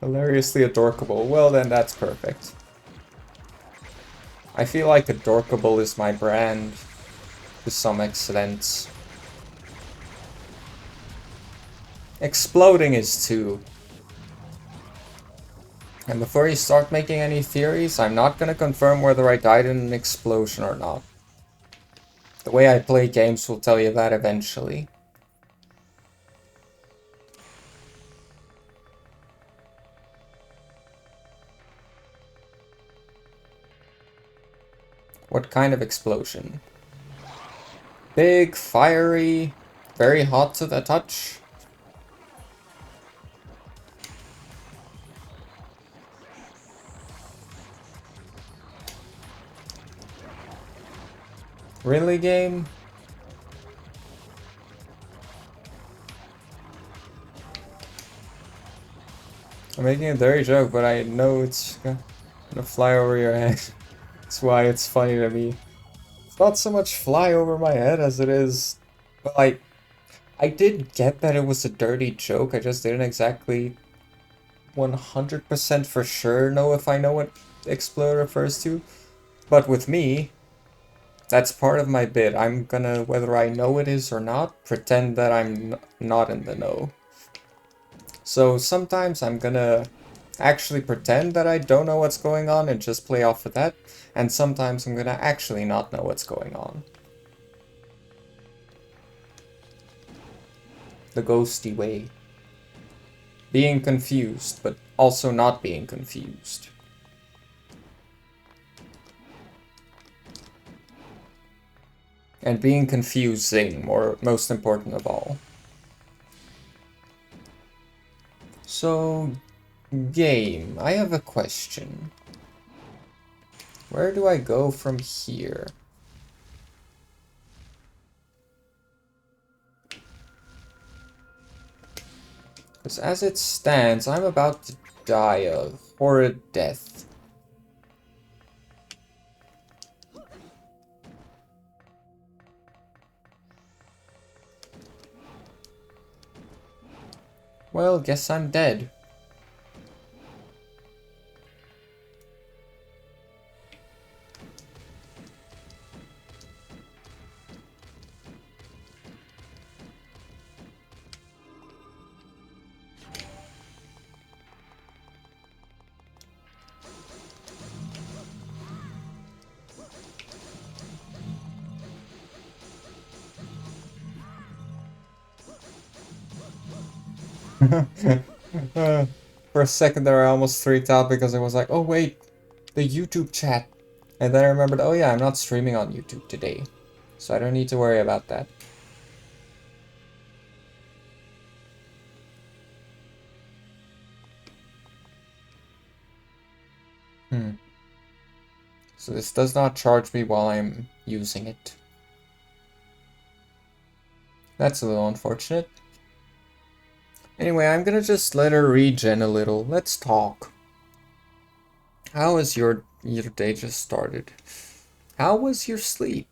Hilariously adorkable. Well, then that's perfect. I feel like adorkable is my brand to some extent. Exploding is too. And before you start making any theories, I'm not gonna confirm whether I died in an explosion or not. The way I play games will tell you that eventually. What kind of explosion? Big, fiery, very hot to the touch. Really, game? I'm making a dirty joke, but I know it's gonna fly over your head. That's why it's funny to me. It's not so much fly over my head as it is... But I did get that it was a dirty joke, I just didn't exactly 100% for sure know if I know what explode refers to. But with me, that's part of my bit. I'm gonna, whether I know it is or not, pretend that I'm not in the know. So sometimes I'm gonna actually pretend that I don't know what's going on and just play off of that, and sometimes I'm gonna actually not know what's going on. The ghosty way. Being confused, but also not being confused. And being confusing, most important of all. So, game, I have a question. Where do I go from here? Because as it stands, I'm about to die a horrid death. Well, guess I'm dead. For a second there I almost freaked out because I was like, oh wait, the YouTube chat. And then I remembered, oh yeah, I'm not streaming on YouTube today. So I don't need to worry about that. So this does not charge me while I'm using it. That's a little unfortunate. Anyway, I'm gonna just let her regen a little. Let's talk. How has your day just started? How was your sleep?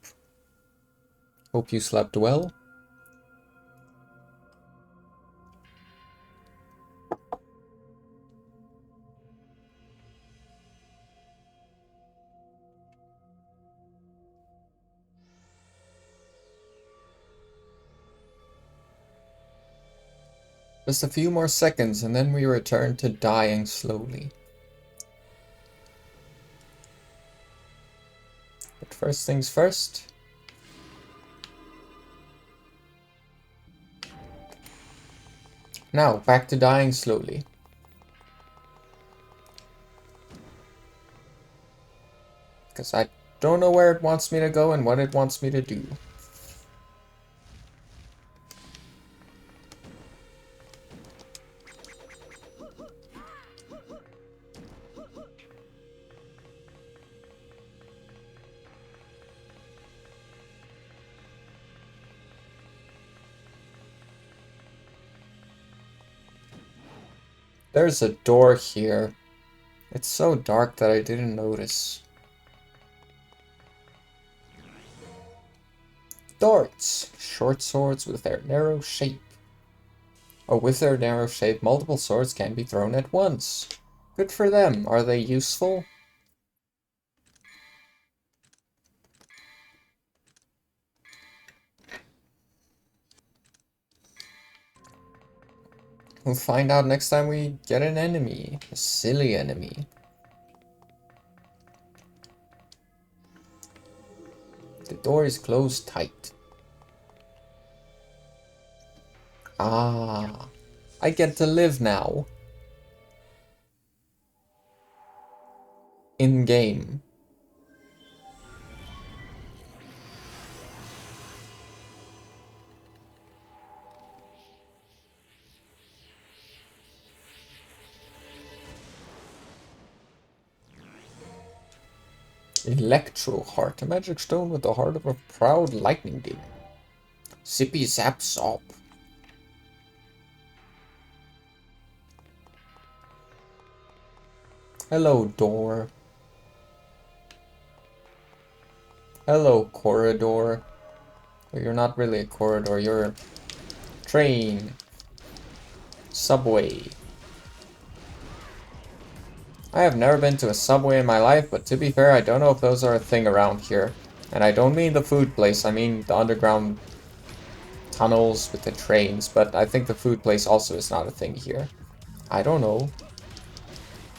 Hope you slept well. Just a few more seconds and then we return to dying slowly. But first things first. Now, back to dying slowly. Because I Don't know where it wants me to go and what it wants me to do. There's a door here. It's so dark that I didn't notice. Darts! Short swords with their narrow shape. Oh, with their narrow shape, multiple swords can be thrown at once. Good for them. Are they useful? We'll find out next time we get an enemy. A silly enemy. The door is closed tight. Ah, I get to live now. In game. Electro Heart, a magic stone with the heart of a proud lightning demon. Sippy zap sop. Hello, door. Hello, corridor. Well, you're not really a corridor, you're a train. Subway. I have never been to a subway in my life, but to be fair, I don't know if those are a thing around here. And I don't mean the food place, I mean the underground tunnels with the trains, but I think the food place also is not a thing here. I don't know.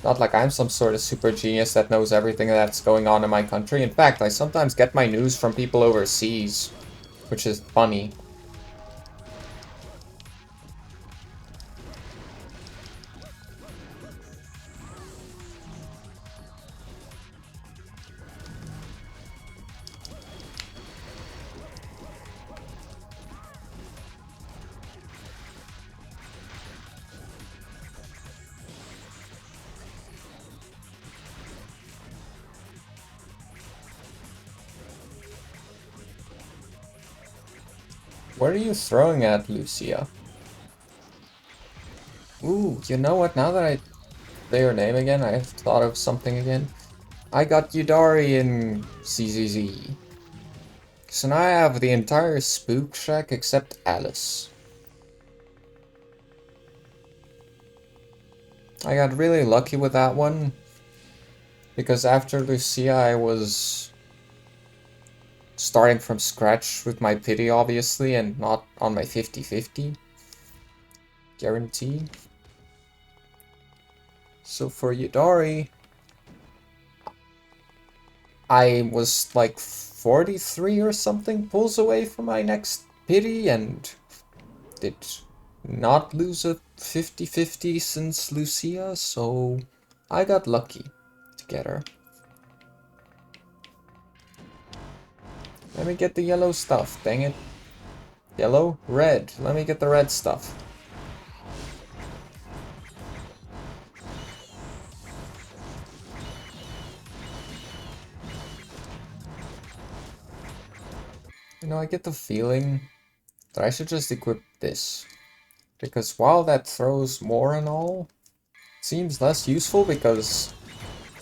Not like I'm some sort of super genius that knows everything that's going on in my country. In fact, I sometimes get my news from people overseas, which is funny. What are you throwing at, Lucia? Ooh, you know what? Now that I say your name again, I have thought of something again. I got Yudari in CZZ. So now I have the entire Spook Shack except Alice. I got really lucky with that one. Because after Lucia, I was starting from scratch with my pity, obviously, and not on my 50-50. Guarantee. So for Yudari, I was like 43 or something pulls away from my next pity and did not lose a 50-50 since Lucia, so I got lucky to get her. Let me get the yellow stuff, dang it. Yellow? Red. Let me get the red stuff. You know, I get the feeling that I should just equip this. Because while that throws more and all, it seems less useful because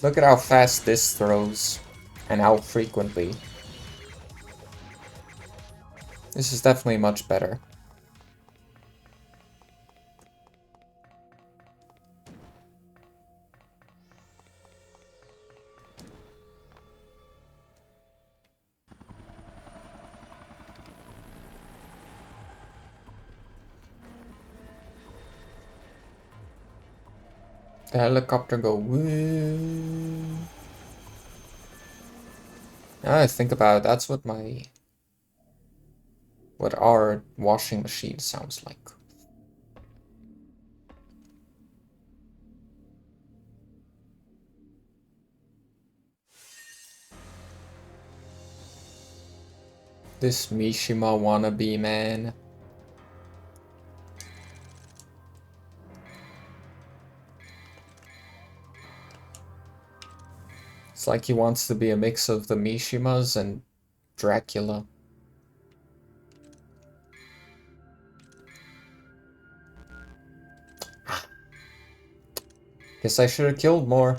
look at how fast this throws and how frequently. This is definitely much better. The helicopter go woo. Now I think about it, that's what our washing machine sounds like. This Mishima wannabe, man. It's like he wants to be a mix of the Mishimas and Dracula. Guess I should have killed more.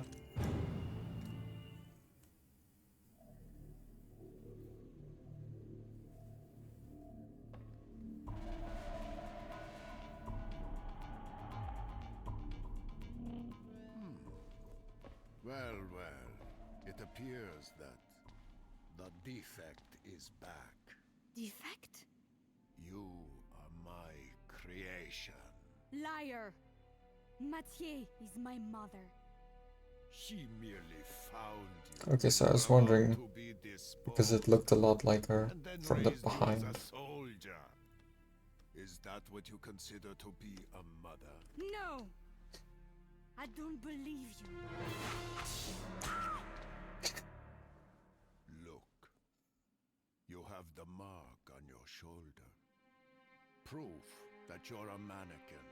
Well, well, it appears that the defect is back. Defect? You are my creation. Liar! Mathieu is my mother. She merely found you. Okay, so I was You were about wondering, to be because it disposed looked a lot like her and then from the raised you as behind. a soldier. Is that what you consider to be a mother? No! I don't believe you. Look, you have the mark on your shoulder. Proof that you're a mannequin.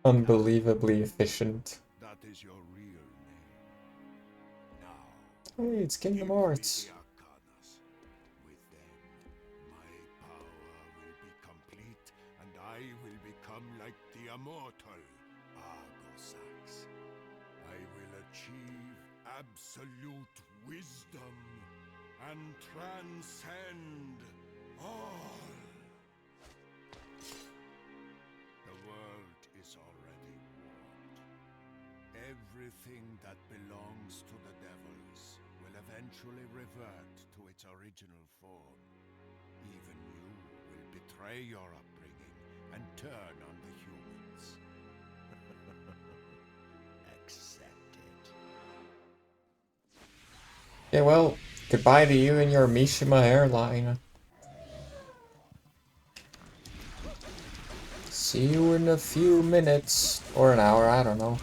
Unbelievably efficient. That is your real name. Now, Hey, it's give Kingdom me Hearts. the arcanas. With them, my power will be complete, and I will become like the immortal Argosax. I will achieve absolute wisdom and transcend all. The world is already warped. Everything that belongs to the devils will eventually revert to its original form. Even you will betray your upbringing and turn on the humans. Accept it. Yeah, well, goodbye to you and your Mishima hairline. See you in a few minutes. Or an hour, I don't know.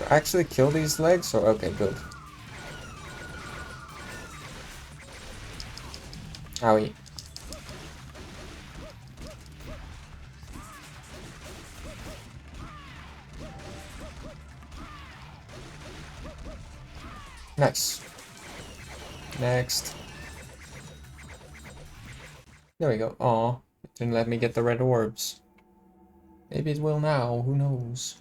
Actually kill these legs? Or okay, good. Owie. Nice. Next. There we go. Aw, it didn't let me get the red orbs. Maybe it will now, who knows?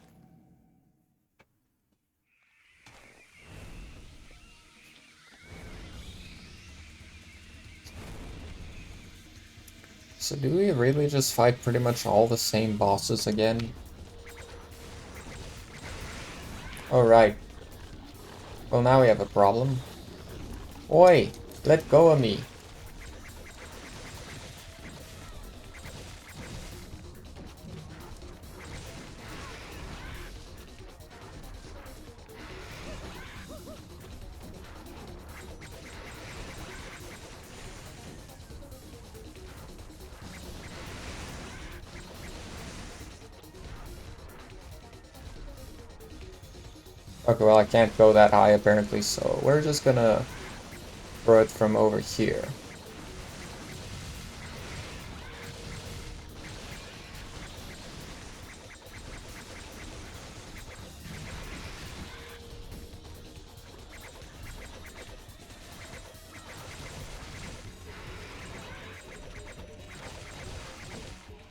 So do we really just fight pretty much all the same bosses again? Alright. Well, now we have a problem. Oi! Let go of me! Okay, well I can't go that high apparently, so we're just gonna throw it from over here.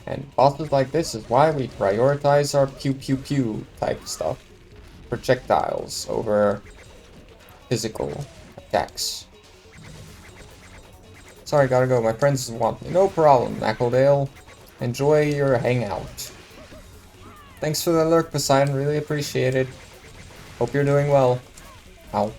And bosses like this is why we prioritize our pew pew pew type stuff. Projectiles over physical attacks. Sorry, gotta go. My friends want me. No problem, Mackledale. Enjoy your hangout. Thanks for the lurk, Poseidon. Really appreciate it. Hope you're doing well. Ow.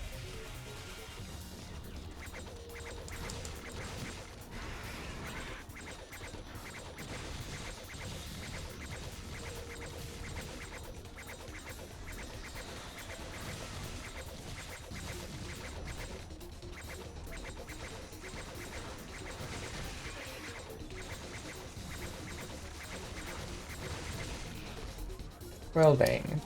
Well, dang.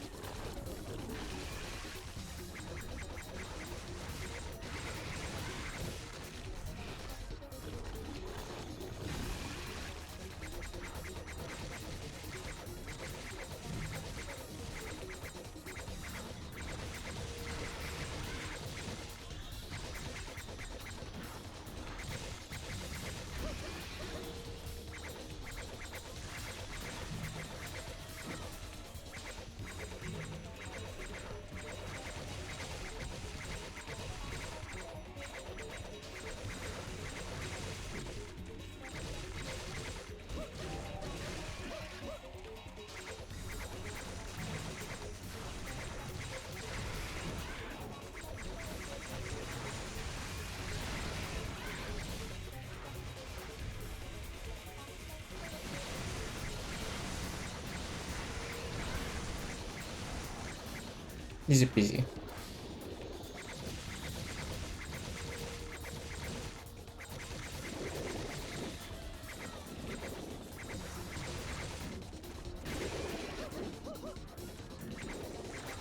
Easy peasy.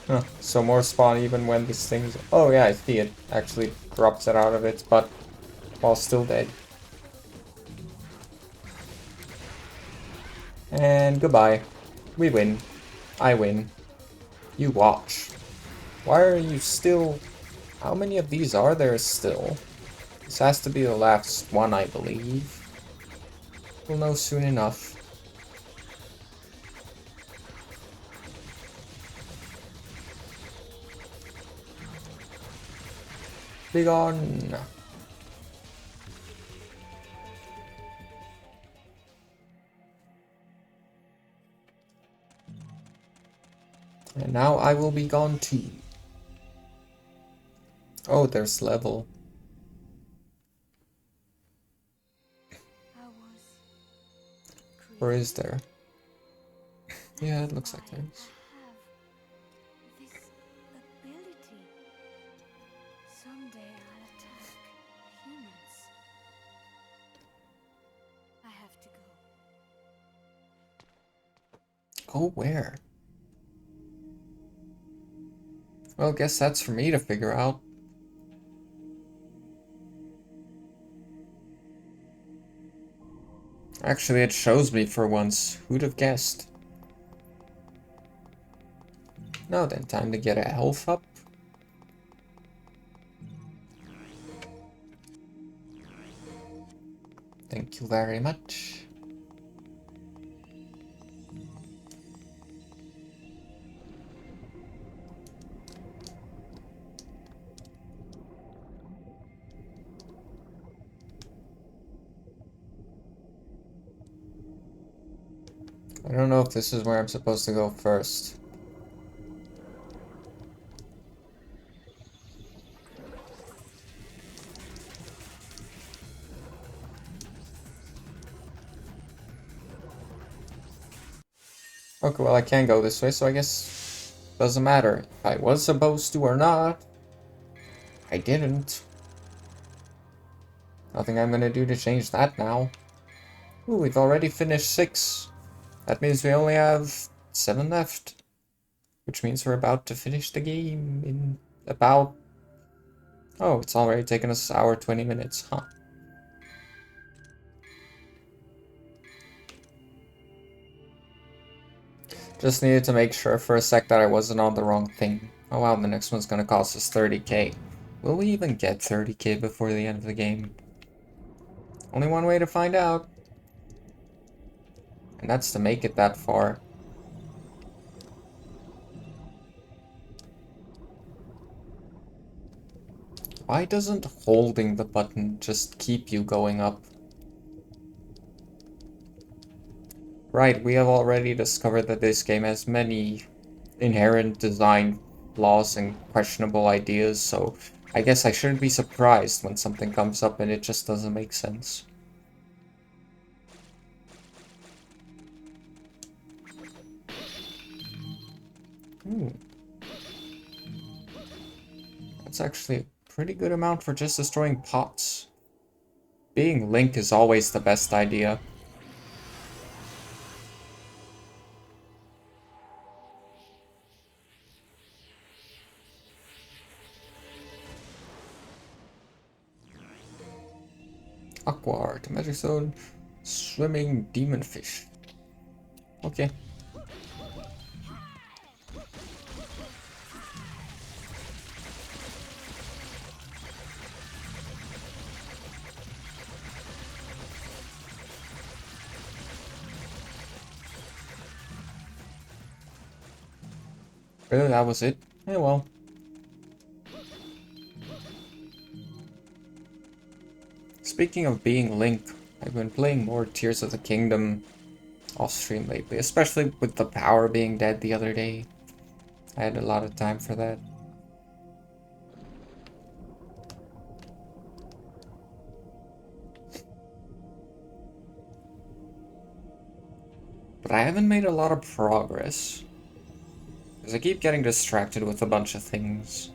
Huh, so more spawn even when this thing's... Oh yeah, I see it. Actually drops it out of its butt while still dead. And goodbye. We win. I win. You watch. Why are you still... How many of these are there still? This has to be the last one, I believe. We'll know soon enough. Be gone. And now I will be gone too. Oh, there's level. I was Or is created. there? Yeah, it looks Why like there is. I have this ability. Someday I'll attack humans. I have to go. Go where? Well, guess that's for me to figure out. Actually, it shows me for once. Who'd have guessed? Now then, time to get a health up. Thank you very much. I don't know if this is where I'm supposed to go first. Okay, well I can go this way, so I guess doesn't matter if I was supposed to or not. I didn't. Nothing I'm gonna do to change that now. Ooh, we've already finished 6. That means we only have 7 left. Which means we're about to finish the game in about... Oh, it's already taken us an hour 20 minutes, huh? Just needed to make sure for a sec that I wasn't on the wrong thing. Oh wow, the next one's gonna cost us 30k. Will we even get 30k before the end of the game? Only one way to find out. And that's to make it that far. Why doesn't holding the button just keep you going up? Right, we have already discovered that this game has many inherent design flaws and questionable ideas, so I guess I shouldn't be surprised when something comes up and it just doesn't make sense. Ooh. That's actually a pretty good amount for just destroying pots. Being Link is always the best idea. Aqua Art, Magic Zone, Swimming Demon Fish. Okay. Really, that was it? Yeah, well. Speaking of being Link, I've been playing more Tears of the Kingdom off stream lately, especially with the power being dead the other day. I had a lot of time for that. But I haven't made a lot of progress, because I keep getting distracted with a bunch of things.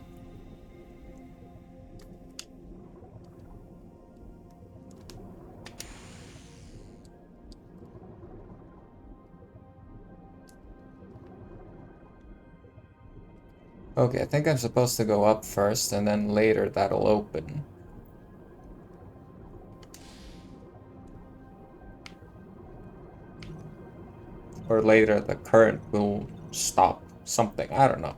Okay, I think I'm supposed to go up first, and then later that'll open. Or later the current will stop something, I don't know.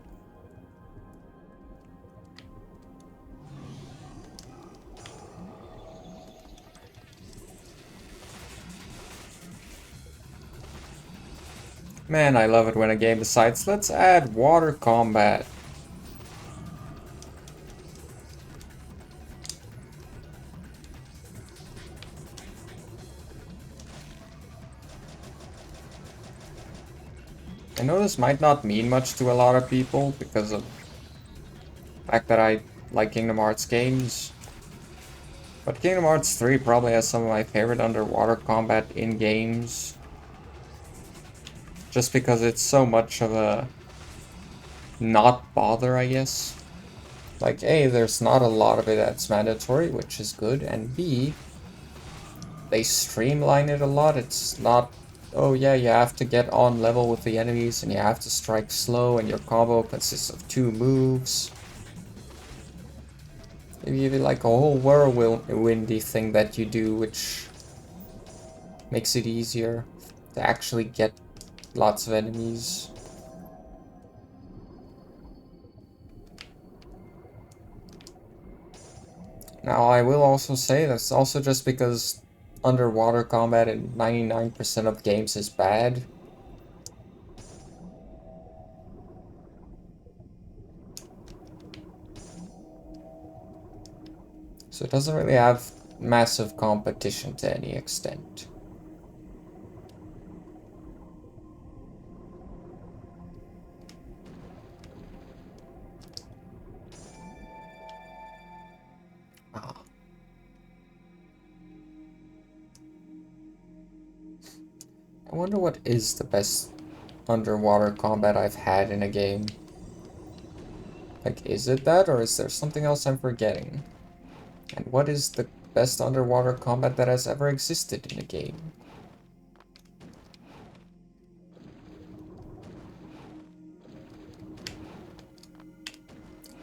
Man, I love it when a game decides, let's add water combat. I know this might not mean much to a lot of people because of the fact that I like Kingdom Hearts games. But Kingdom Hearts 3 probably has some of my favorite underwater combat in games. Just because it's so much of a not bother, I guess. Like, A, there's not a lot of it that's mandatory, which is good, and B, they streamline it a lot. It's not, oh yeah, you have to get on level with the enemies, and you have to strike slow, and your combo consists of 2 moves. Maybe even like a whole whirlwindy thing that you do, which makes it easier to actually get lots of enemies. Now, I will also say that's also just because underwater combat in 99% of games is bad. So it doesn't really have massive competition to any extent. Ah. I wonder what is the best underwater combat I've had in a game. Like, is it that, or is there something else I'm forgetting? And what is the best underwater combat that has ever existed in a game?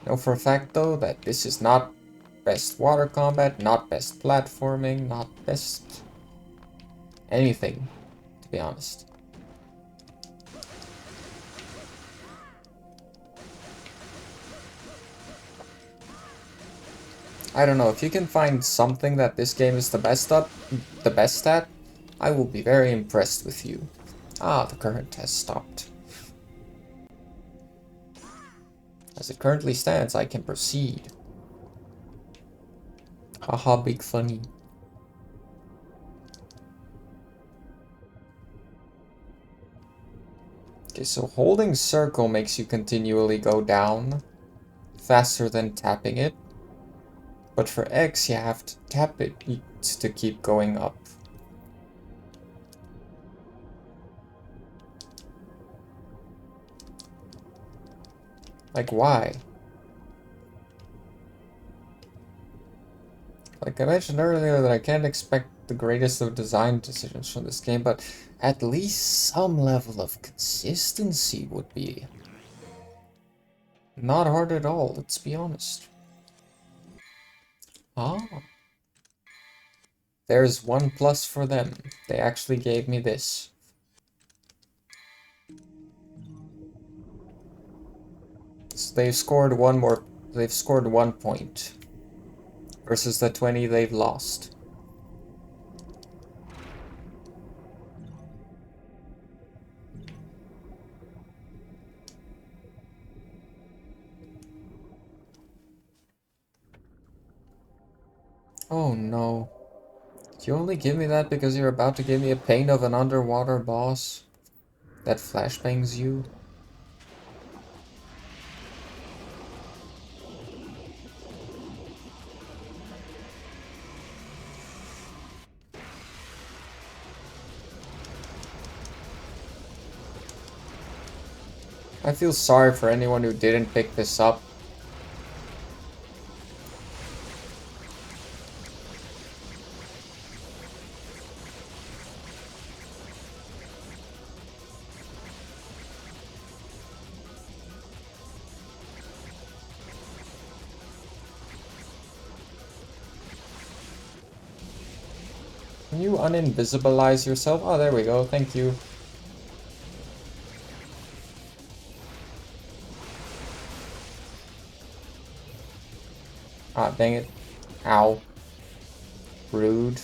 Know for a fact, though, that this is not best water combat, not best platforming, not best anything, to be honest. I don't know, if you can find something that this game is the best at, I will be very impressed with you. Ah, the current has stopped. As it currently stands, I can proceed. Haha, big funny. Okay, so holding circle makes you continually go down faster than tapping it. But for X, you have to tap it to keep going up. Like, why? Like I mentioned earlier that I can't expect the greatest of design decisions from this game, but at least some level of consistency would be not hard at all, let's be honest. Ah. There's 1+ for them. They actually gave me this. So they've scored 1 point versus the 20 they've lost. Oh no. You only give me that because you're about to give me a pain of an underwater boss that flashbangs you? I feel sorry for anyone who didn't pick this up. Can you uninvisibilize yourself? Oh, there we go. Thank you. Ah, dang it. Ow. Rude.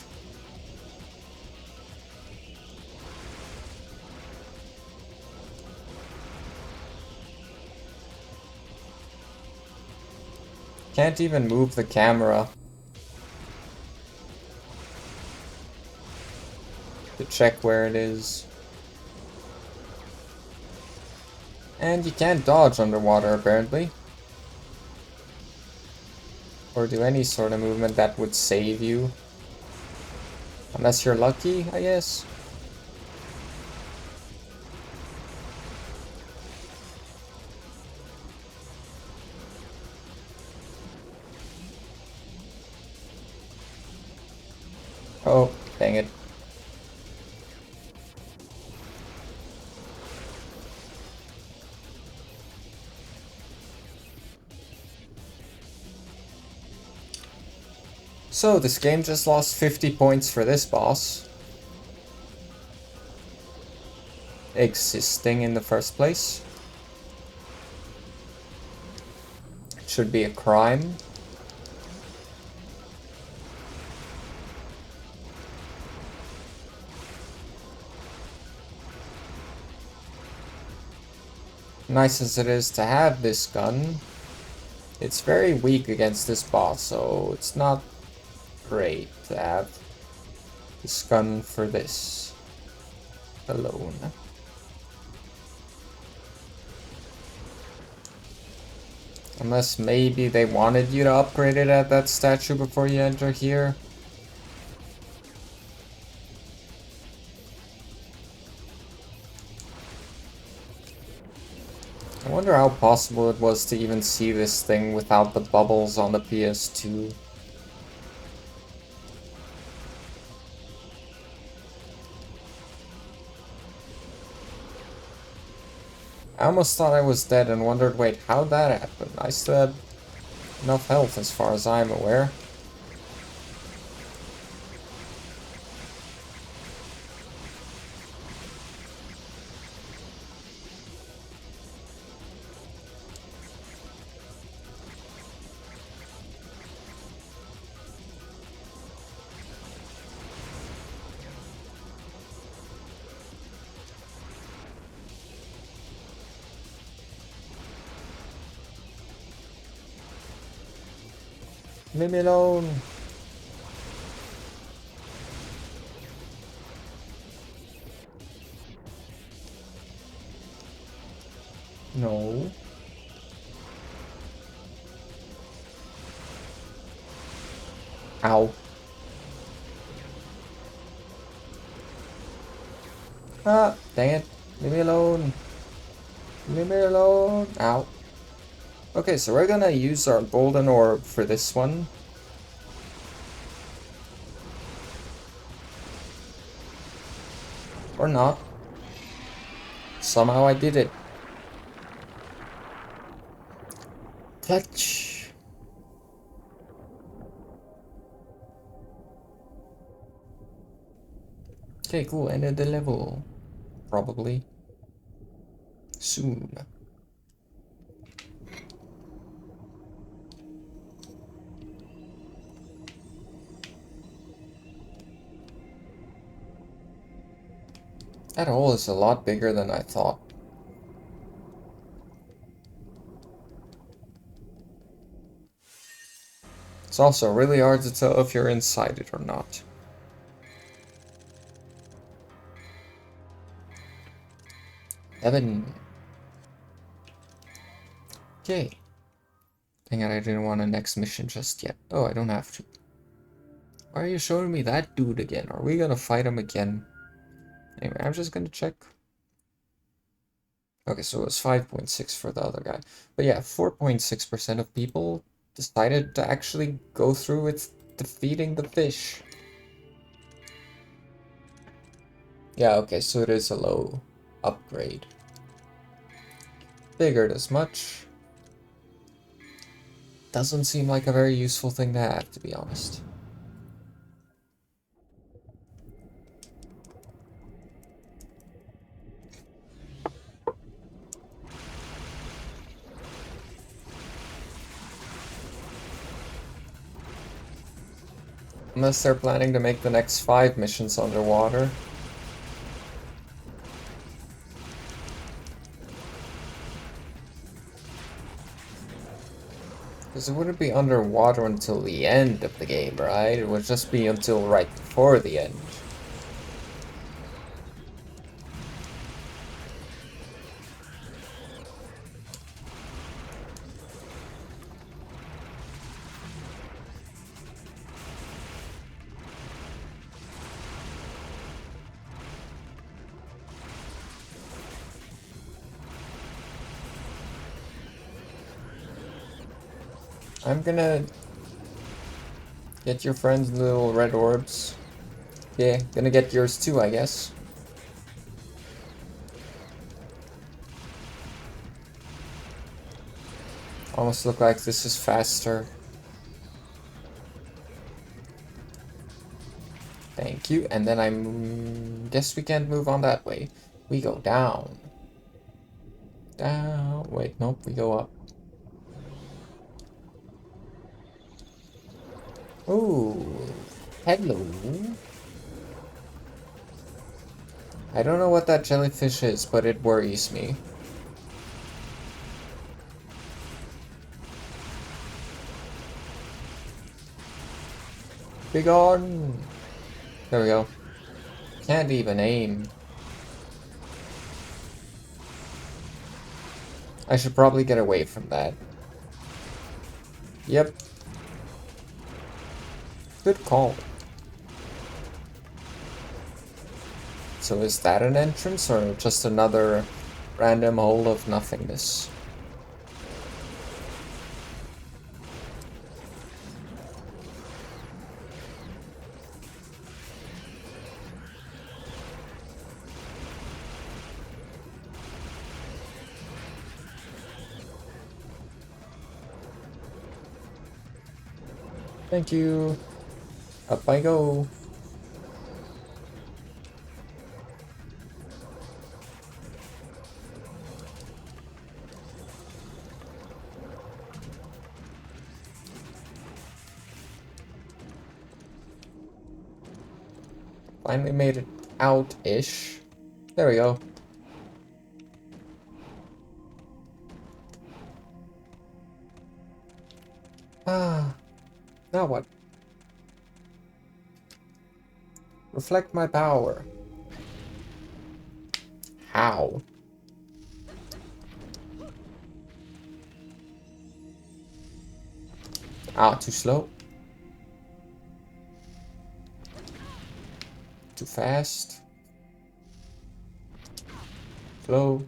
Can't even move the camera to check where it is. And you can't dodge underwater, apparently. Or do any sort of movement that would save you. Unless you're lucky, I guess. Oh, dang it. So, this game just lost 50 points for this boss. Existing in the first place. It should be a crime. Nice as it is to have this gun, it's very weak against this boss, so it's not great to have this gun for this alone. Unless maybe they wanted you to upgrade it at that statue before you enter here. I wonder how possible it was to even see this thing without the bubbles on the PS2. I almost thought I was dead and wondered, wait, how'd that happen? I still had enough health as far as I'm aware. Leave me alone! No. Ow. Ah, dang it. Leave me alone. Leave me alone. Ow. Okay, so we're gonna use our golden orb for this one. Or not. Somehow I did it. Clutch. Okay, cool. Ended the level. Probably. Soon. That hole is a lot bigger than I thought. It's also really hard to tell if you're inside it or not. Heaven. Okay. Dang it, I didn't want a next mission just yet. Oh, I don't have to. Why are you showing me that dude again? Are we gonna fight him again? Anyway, I'm just gonna check. Okay, so it was 5.6 for the other guy. But yeah, 4.6% of people decided to actually go through with defeating the fish. Yeah, okay, so it is a low upgrade. Figured as much. Doesn't seem like a very useful thing to have, to be honest. Unless they're planning to make the next 5 missions underwater. Because it wouldn't be underwater until the end of the game, right? It would just be until right before the end. I'm gonna get your friend's little red orbs. Yeah, gonna get yours too, I guess. Almost look like this is faster. Thank you. And then I guess we can't move on that way. We go down. Down. Wait, nope, we go up. Ooh. Hello. I don't know what that jellyfish is, but it worries me. Be gone. There we go. Can't even aim. I should probably get away from that. Yep. Good call. So is that an entrance or just another random hole of nothingness? Thank you. Up I go. Finally made it out-ish. There we go. Ah, now what? Reflect my power. How? Ah, too slow. Too fast. Slow.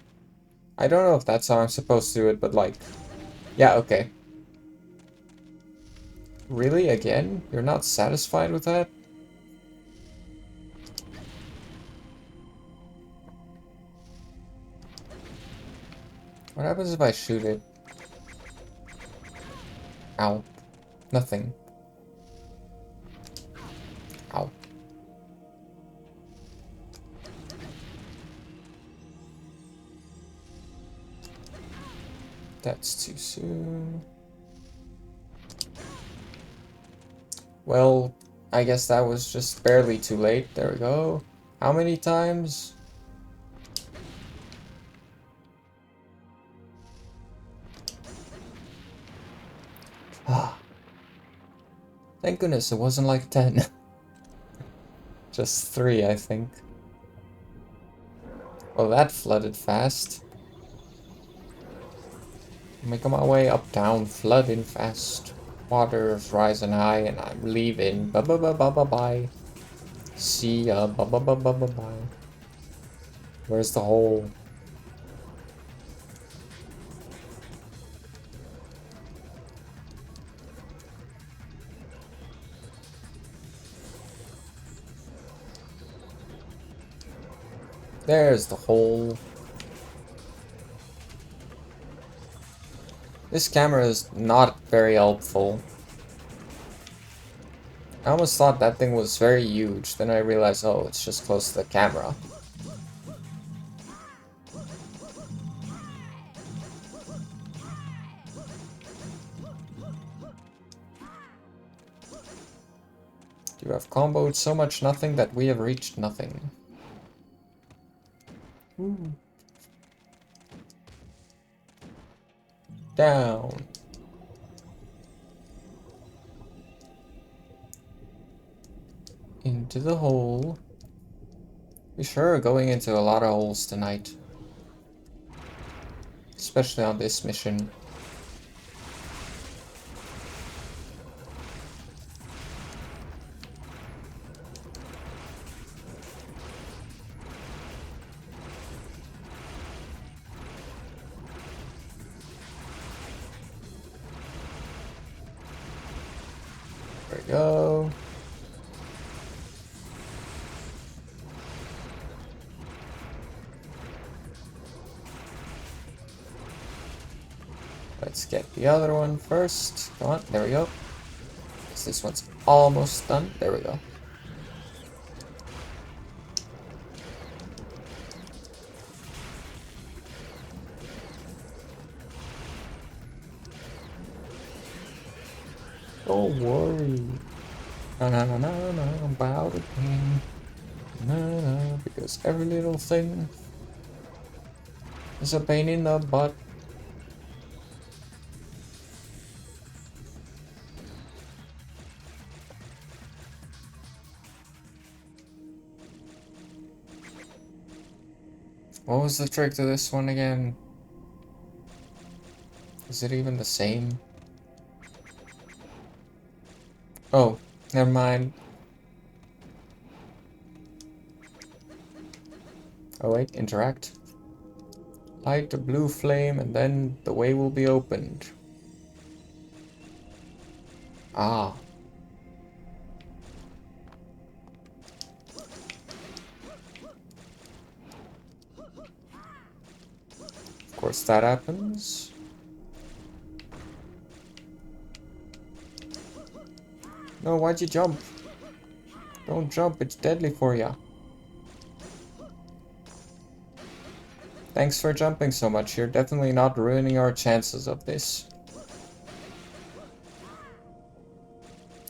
I don't know if that's how I'm supposed to do it, but like... Yeah, okay. Really? Again? You're not satisfied with that? What happens if I shoot it? Ow. Nothing. Ow. That's too soon. Well, I guess that was just barely too late. There we go. How many times? Ah. Thank goodness it wasn't like 10. Just 3, I think. Well, that flooded fast. Making my way uptown, flooding fast. Water's rising high and I'm leaving. Bye bye bye bye bye bye. See ya. Bye bye bye bye bye bye. Where's the hole? There's the hole. This camera is not very helpful. I almost thought that thing was very huge. Then I realized, oh, it's just close to the camera. You have comboed so much nothing that we have reached nothing. Ooh. Down. Into the hole. We sure are going into a lot of holes tonight. Especially on this mission. There we go. Let's get the other one first. Come on, there we go. Guess this one's almost done. There we go. Don't worry. No, no, no, no, no, about a thing. No, no, because every little thing is a pain in the butt. What was the trick to this one again? Is it even the same? Oh, never mind. Oh wait, interact. Light the blue flame and then the way will be opened. Ah. Of course that happens. No, why'd you jump? Don't jump, it's deadly for ya. Thanks for jumping so much. You're definitely not ruining our chances of this.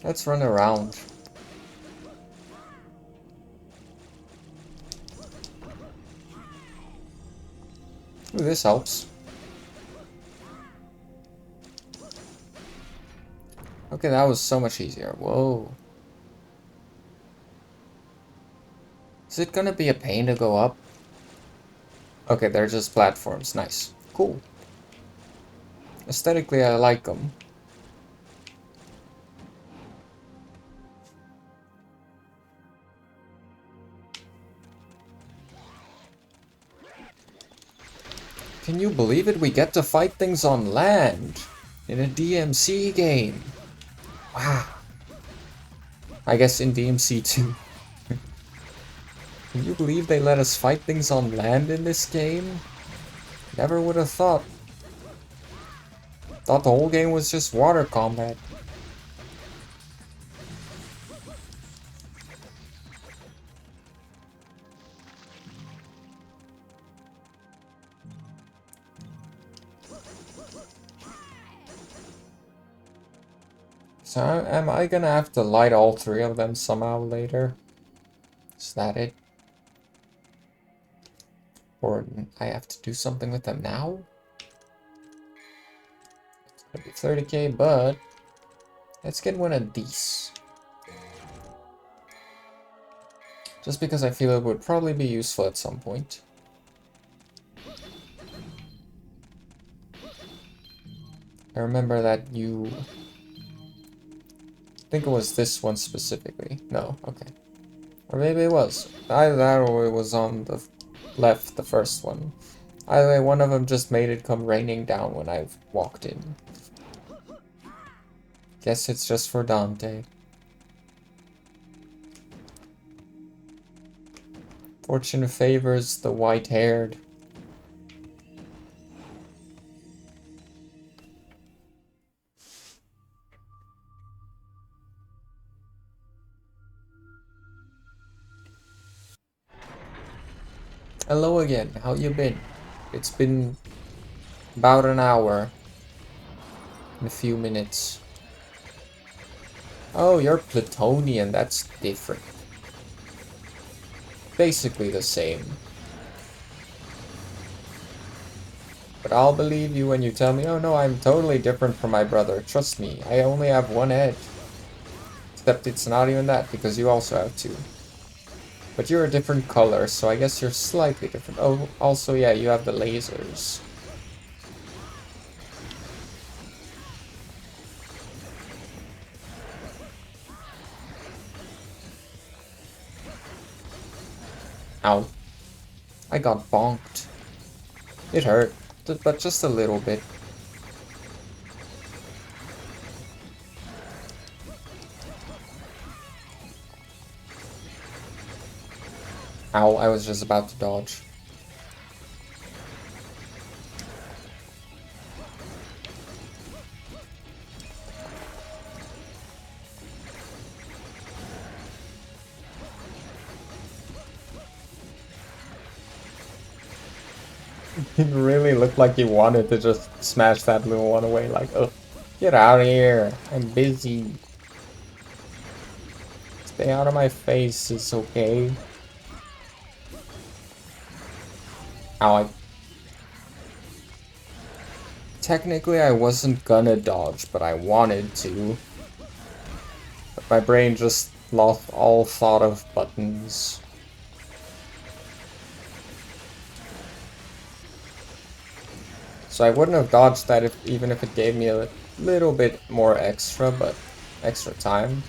Let's run around. Ooh, this helps. Okay, that was so much easier. Whoa. Is it gonna be a pain to go up? Okay, they're just platforms. Nice. Cool. Aesthetically, I like them. Can you believe it? We get to fight things on land in a DMC game. Wow. I guess in DMC too. Can you believe they let us fight things on land in this game? Never would have thought. Thought the whole game was just water combat. So am I gonna have to light all three of them somehow later? Is that it? Or I have to do something with them now? It's gonna be 30k, but let's get one of these. Just because I feel it would probably be useful at some point. I remember that you... I think it was this one specifically. No, okay. Or maybe it was. Either that or it was on the left, the first one. Either way, one of them just made it come raining down when I walked in. Guess it's just for Dante. Fortune favors the white-haired. Hello again, how you been? It's been about an hour and a few minutes. Oh, you're Plutonian, that's different. Basically the same. But I'll believe you when you tell me, oh no, I'm totally different from my brother. Trust me, I only have one head. Except it's not even that, because you also have two. But you're a different color, so I guess you're slightly different. Oh, also, yeah, you have the lasers. Ow. I got bonked. It hurt, but just a little bit. Ow, I was just about to dodge. It really looked like he wanted to just smash that little one away, like, oh, get out of here, I'm busy. Stay out of my face, it's okay. Ow, technically I wasn't gonna dodge, but I wanted to. But my brain just lost all thought of buttons. So I wouldn't have dodged that even if it gave me a little bit more extra time.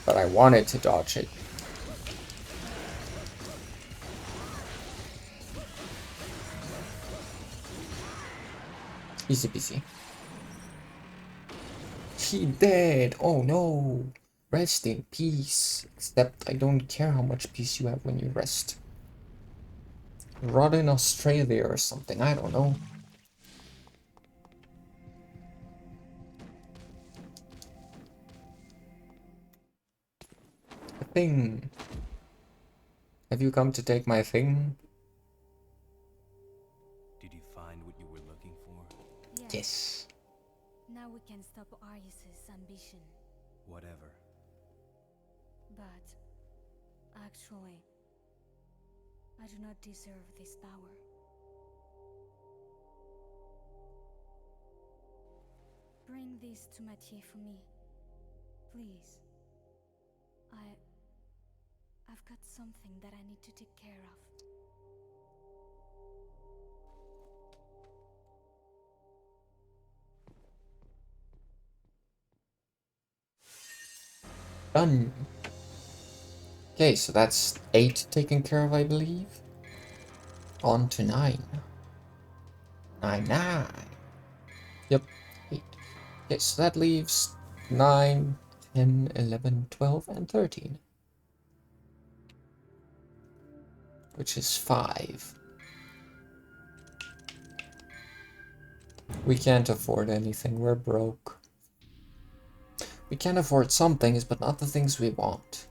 But I wanted to dodge it. Easy peasy. He dead! Oh no! Rest in peace. Except I don't care how much peace you have when you rest. Rot in Australia or something, I don't know. A thing. Have you come to take my thing? Did you find what you were looking for? Yes. Now we can stop Arius's ambition. Whatever. But actually, I do not deserve this power. Bring this to Mathieu for me, please. I've got something that I need to take care of. Done. Okay, so that's 8 taken care of, I believe. On to 9. 9. Yep, 8. Okay, so that leaves 9, 10, 11, 12, and 13. Which is 5. We can't afford anything, we're broke. We can afford some things, but not the things we want.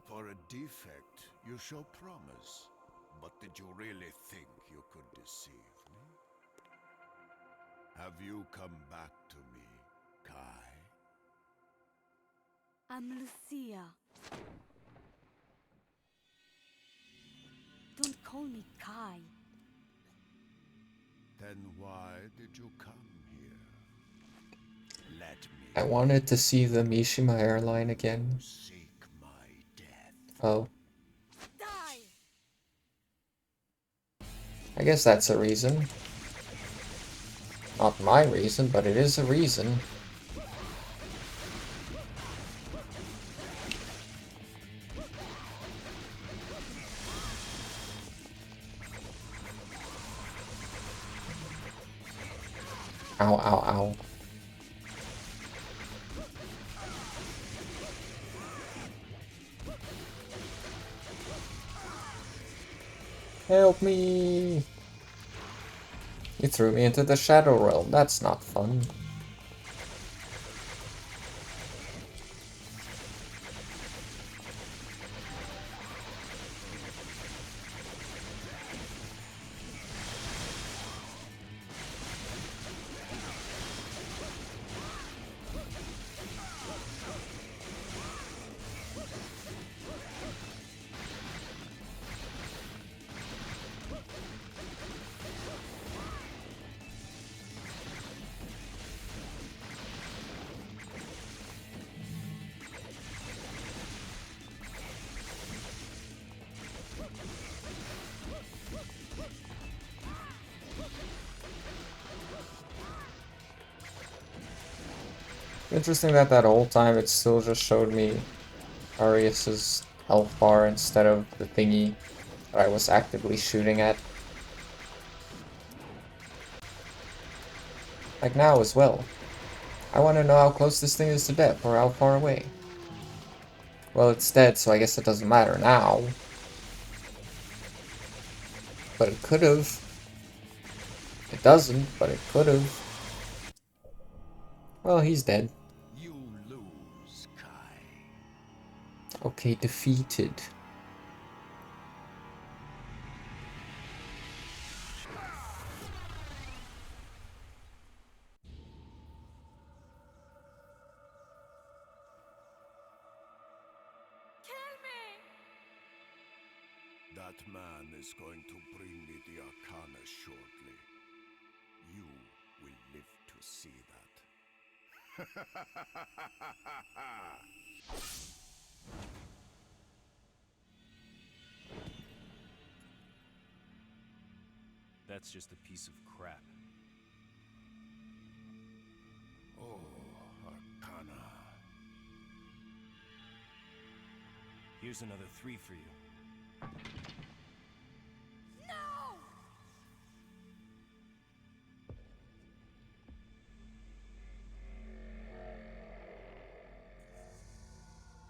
For a defect, you show promise. But did you really think you could Have you come back to me, Kai? I'm Lucia. Don't call me Kai. Then why did you come here? Let me I wanted to see the Mishima airline again. seek my death. Oh, Die! I guess that's a reason. Not my reason, but it is a reason. Ow, ow, ow. Help me! You threw me into the Shadow Realm. That's not fun. Interesting that whole time it still just showed me Arius's health bar instead of the thingy that I was actively shooting at. Like now as well. I want to know how close this thing is to death or how far away. Well, it's dead, so I guess it doesn't matter now. But it could've. It doesn't, but it could've. Well, he's dead. You lose, Kai. Okay, defeated. Kill me! That man is going to bring me the Arcana shortly. You will live to see that. That's just a piece of crap. Oh, Arcana. Here's another 3 for you. No!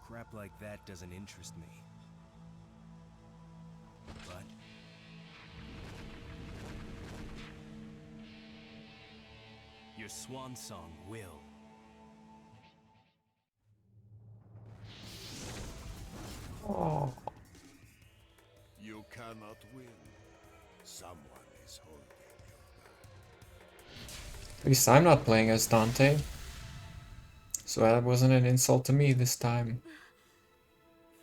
Crap like that doesn't interest me. But your swan song will. Oh. You cannot win. Someone is holding you back. At least I'm not playing as Dante. So that wasn't an insult to me this time.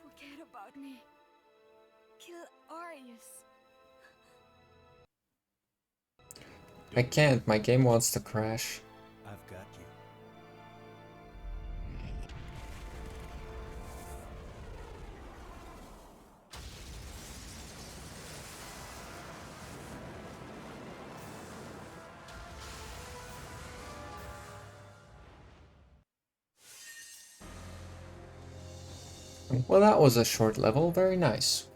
Forget about me. Kill Arius. I can't, my game wants to crash. I've got you. Well, that was a short level, very nice.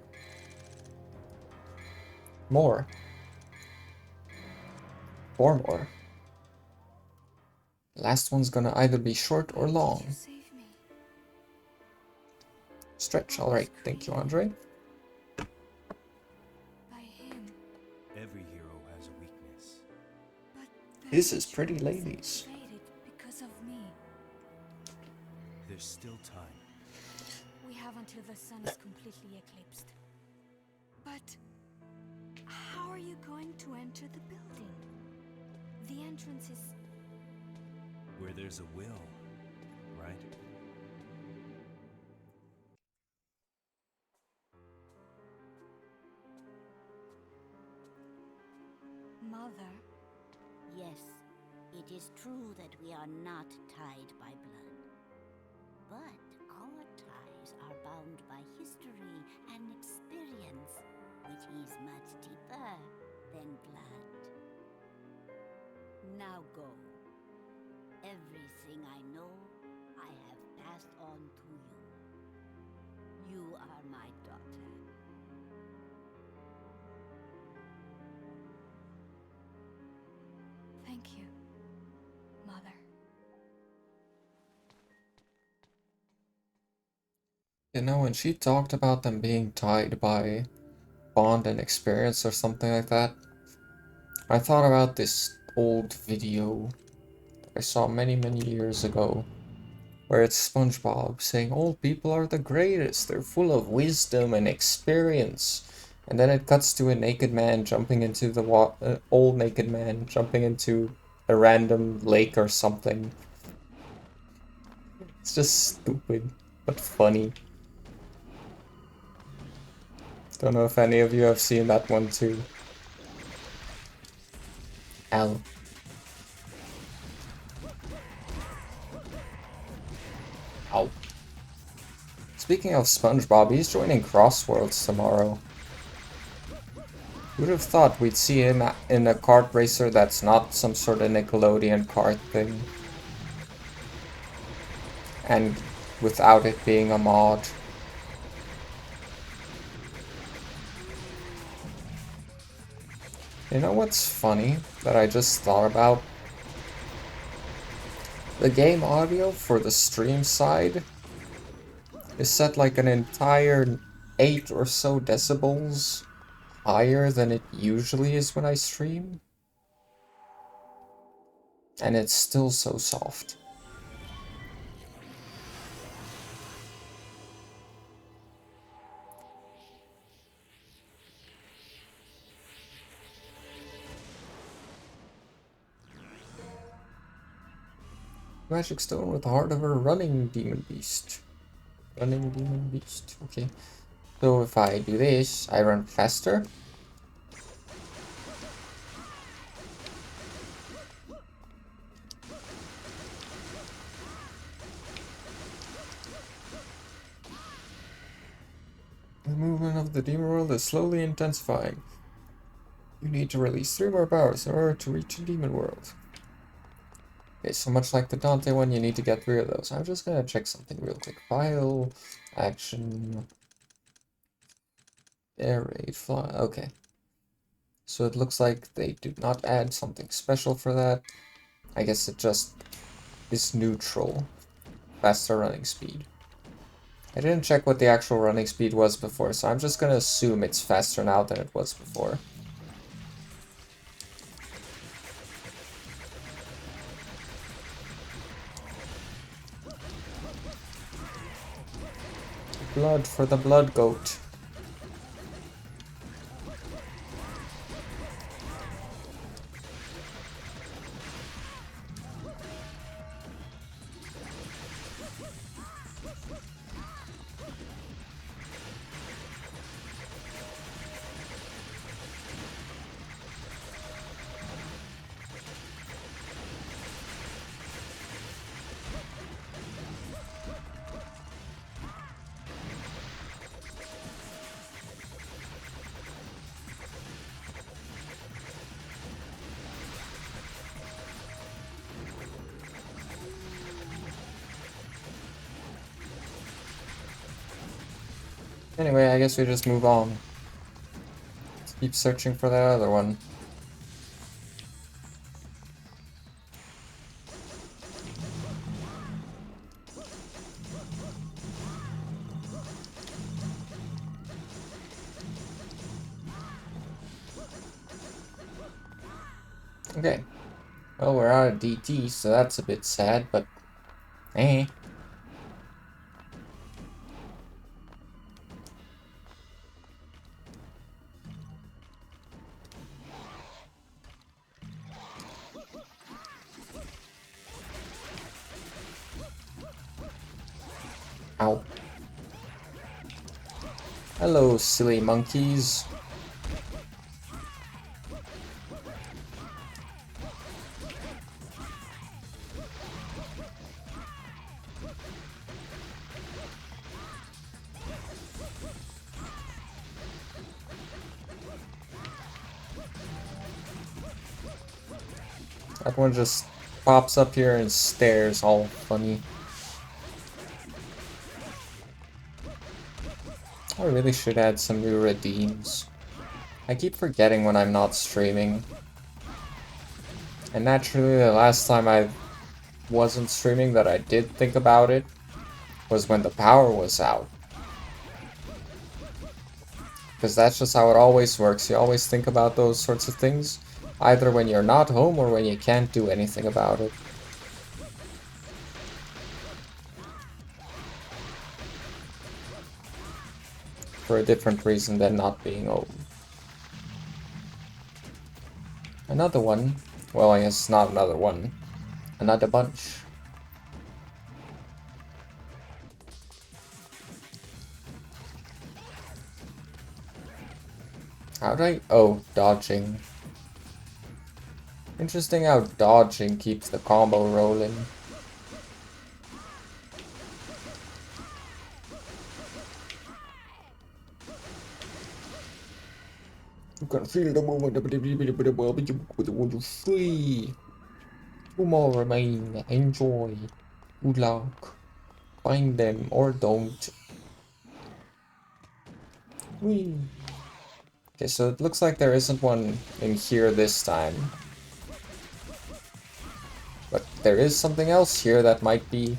More. 4 more. Last one's gonna either be short or You long. save me. Stretch, alright, thank you, Andre. By him. Every hero has a weakness. But This that is pretty ritual isn't ladies. faded because of me. There's still time. We have until the sun is completely eclipsed. But how are you going to enter the building? The entrance is... Where there's a will, right? Mother? Yes, it is true that we are not tied by blood. But our ties are bound by history and experience, which is much deeper than blood. Now go. Everything I know, I have passed on to you. You are my daughter. Thank you, Mother. You know, when she talked about them being tied by bond and experience or something like that, I thought about this old video I saw many, many years ago, where it's SpongeBob saying old people are the greatest, they're full of wisdom and experience. And then it cuts to a naked man jumping into the old naked man jumping into a random lake or something. It's just stupid, but funny. Don't know if any of you have seen that one too. Ow. Ow. Speaking of SpongeBob, he's joining Crossworlds tomorrow. Who'd have thought we'd see him in a kart racer that's not some sort of Nickelodeon kart thing? And without it being a mod. You know what's funny that I just thought about? The game audio for the stream side is set like an entire 8 or so decibels higher than it usually is when I stream. And it's still so soft. Magic stone with the heart of a running demon beast. Running demon beast. Okay. So if I do this, I run faster. The movement of the demon world is slowly intensifying. You need to release 3 more powers in order to reach the demon world. Okay, so much like the Dante one, you need to get 3 of those. I'm just gonna check something real quick. File, action, air raid, fly. Okay. So it looks like they did not add something special for that. I guess it just is neutral. Faster running speed. I didn't check what the actual running speed was before, so I'm just gonna assume it's faster now than it was before. Blood for the blood goat. Anyway, I guess we just move on. Let's keep searching for that other one. Okay. Well, we're out of DT, so that's a bit sad, but eh. Ow. Hello, silly monkeys. That one just pops up here and stares all funny. I really should add some new redeems. I keep forgetting when I'm not streaming. And naturally, the last time I wasn't streaming that I did think about it was when the power was out. Because that's just how it always works. You always think about those sorts of things, either when you're not home or when you can't do anything about it. For a different reason than not being home. Another one. Well, I guess not another one. Another bunch. How'd I... Oh, dodging. Interesting how dodging keeps the combo rolling. You can feel the moment of the free. Two more remain. Enjoy. Good luck. Find them or don't. Whee. Okay, so it looks like there isn't one in here this time. But there is something else here that might be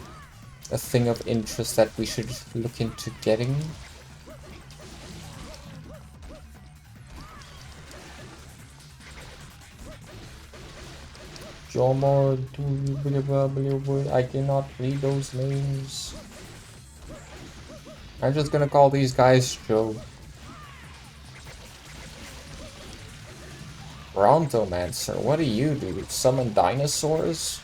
a thing of interest that we should look into getting. I cannot read those names. I'm just gonna call these guys Joe. Brontomancer, what do you do? Summon dinosaurs?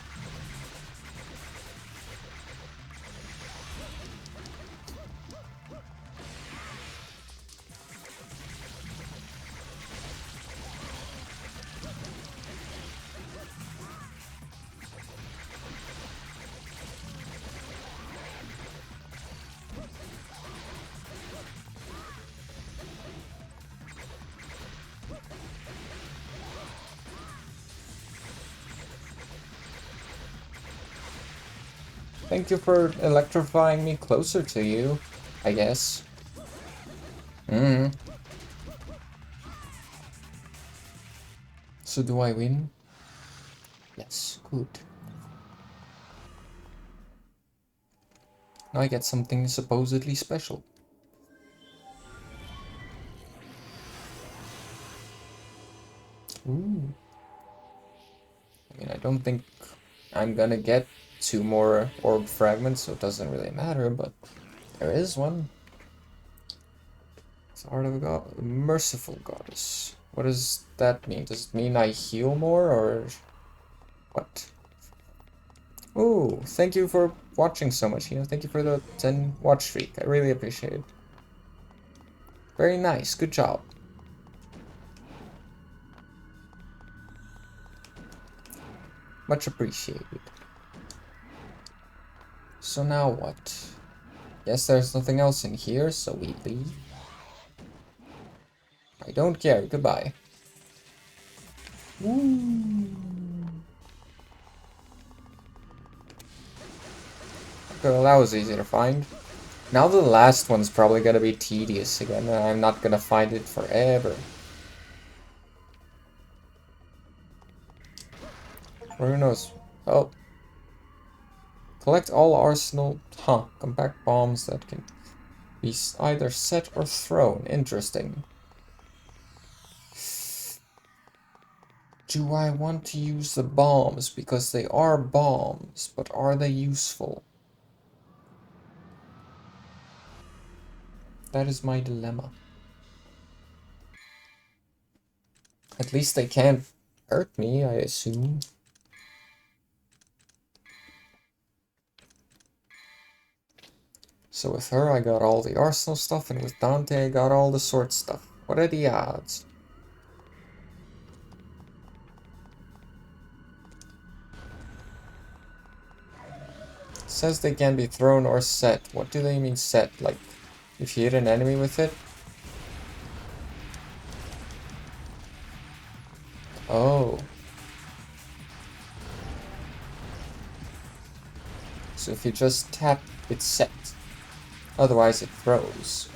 Thank you for electrifying me closer to you, I guess. So do I win? Yes, good. Now I get something supposedly special. Ooh. I mean, I don't think I'm gonna get 2 more orb fragments, so it doesn't really matter, but there is one. It's the Heart of a God, Merciful Goddess. What does that mean? Does it mean I heal more, or what? Ooh, thank you for watching so much, thank you for the 10 watch streak. I really appreciate it. Very nice, good job. Much appreciated. So now what? Guess there's nothing else in here, so we leave. I don't care, goodbye. Woo. Okay, well, that was easy to find. Now the last one's probably gonna be tedious again, and I'm not gonna find it forever. Or who knows? Oh. Collect all arsenal... Huh. Compact bombs that can be either set or thrown. Interesting. Do I want to use the bombs? Because they are bombs, but are they useful? That is my dilemma. At least they can't hurt me, I assume. So with her I got all the arsenal stuff, and with Dante I got all the sword stuff. What are the odds? It says they can be thrown or set. What do they mean set? Like, if you hit an enemy with it? Oh. So if you just tap, it's set. Otherwise it throws.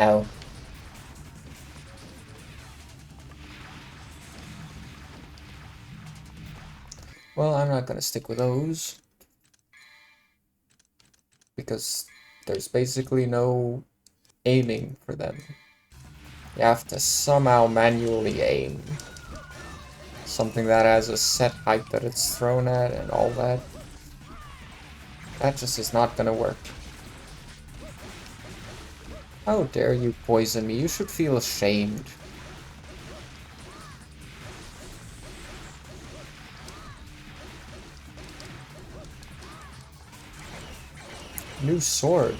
Ow. Well, I'm not gonna stick with those. Because there's basically no aiming for them. You have to somehow manually aim. Something that has a set height that it's thrown at and all that. That just is not gonna work. How dare you poison me? You should feel ashamed. New sword.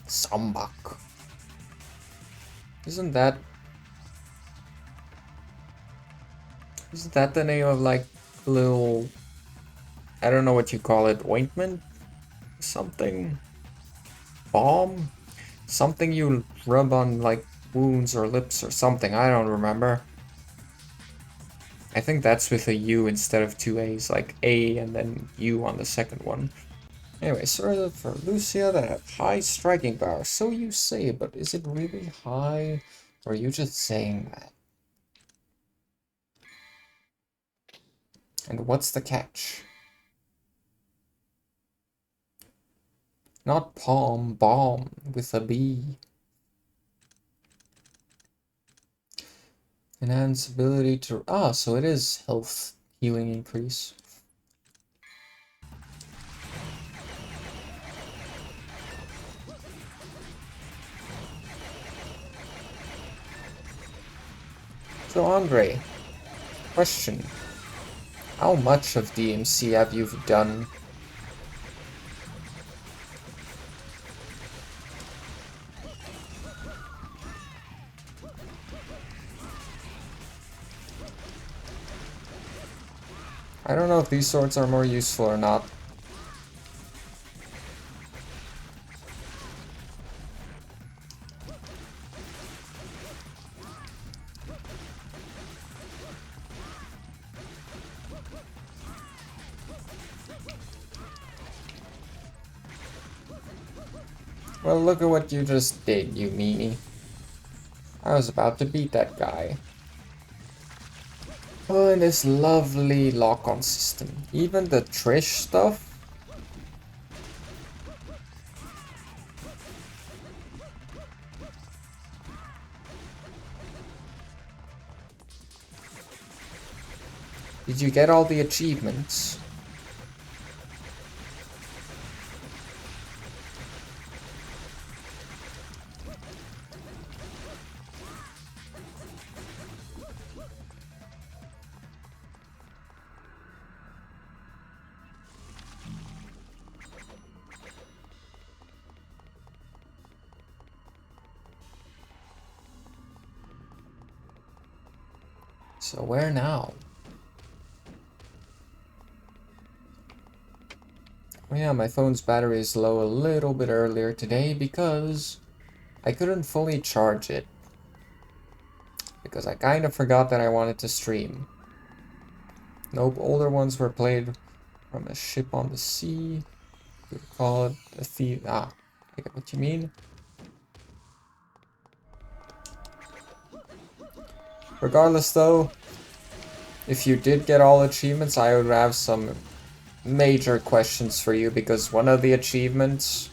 Sambak. Isn't that the name of like a little, I don't know what you call it, ointment? Something? Balm? Something you rub on like wounds or lips or something, I don't remember. I think that's with a U instead of two A's, like A and then U on the second one. Anyway, sort for Lucia that have high striking power, so you say, but is it really high? Or are you just saying that? And what's the catch? Not palm, balm with a B. Enhance ability to... Ah, so it is health healing increase. So Andre, question. How much of DMC have you done? I don't know if these swords are more useful or not. Well, look at what you just did, you meanie. I was about to beat that guy. Oh, and this lovely lock-on system. Even the Trish stuff. Did you get all the achievements? So where now? Oh yeah, my phone's battery is low a little bit earlier today because I couldn't fully charge it. Because I kind of forgot that I wanted to stream. Nope, older ones were played from a ship on the sea. You could call it a thief. Ah, I get what you mean. Regardless though, if you did get all achievements, I would have some major questions for you, because one of the achievements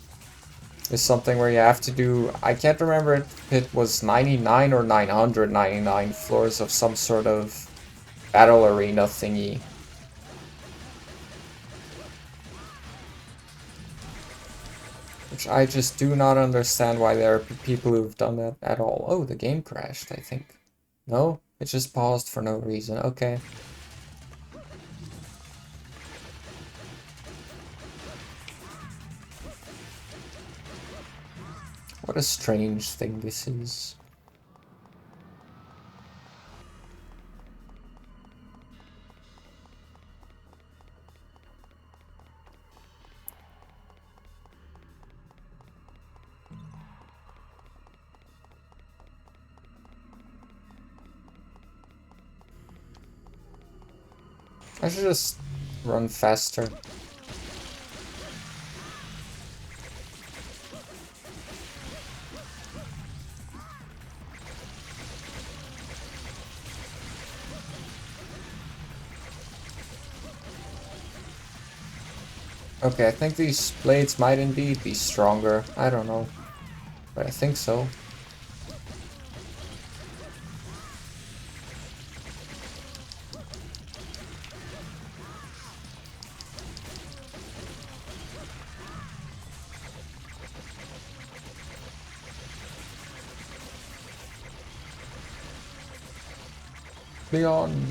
is something where you have to do, I can't remember if it was 99 or 999 floors of some sort of battle arena thingy. Which I just do not understand why there are people who've done that at all. Oh, the game crashed, I think. No? It just paused for no reason. Okay. What a strange thing this is. I should just run faster. Okay, I think these blades might indeed be stronger. I don't know. But I think so. Leon!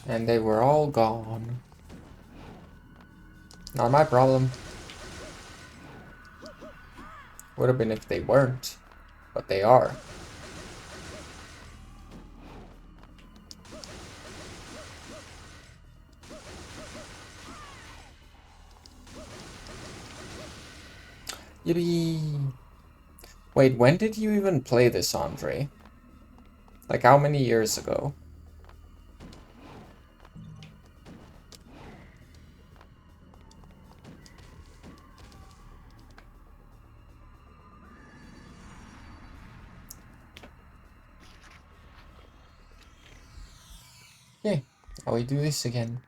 And they were all gone. Not my problem. Would have been if they weren't. But they are. Yippee! Wait, when did you even play this, Andre? Like, how many years ago? Okay, now we do this again.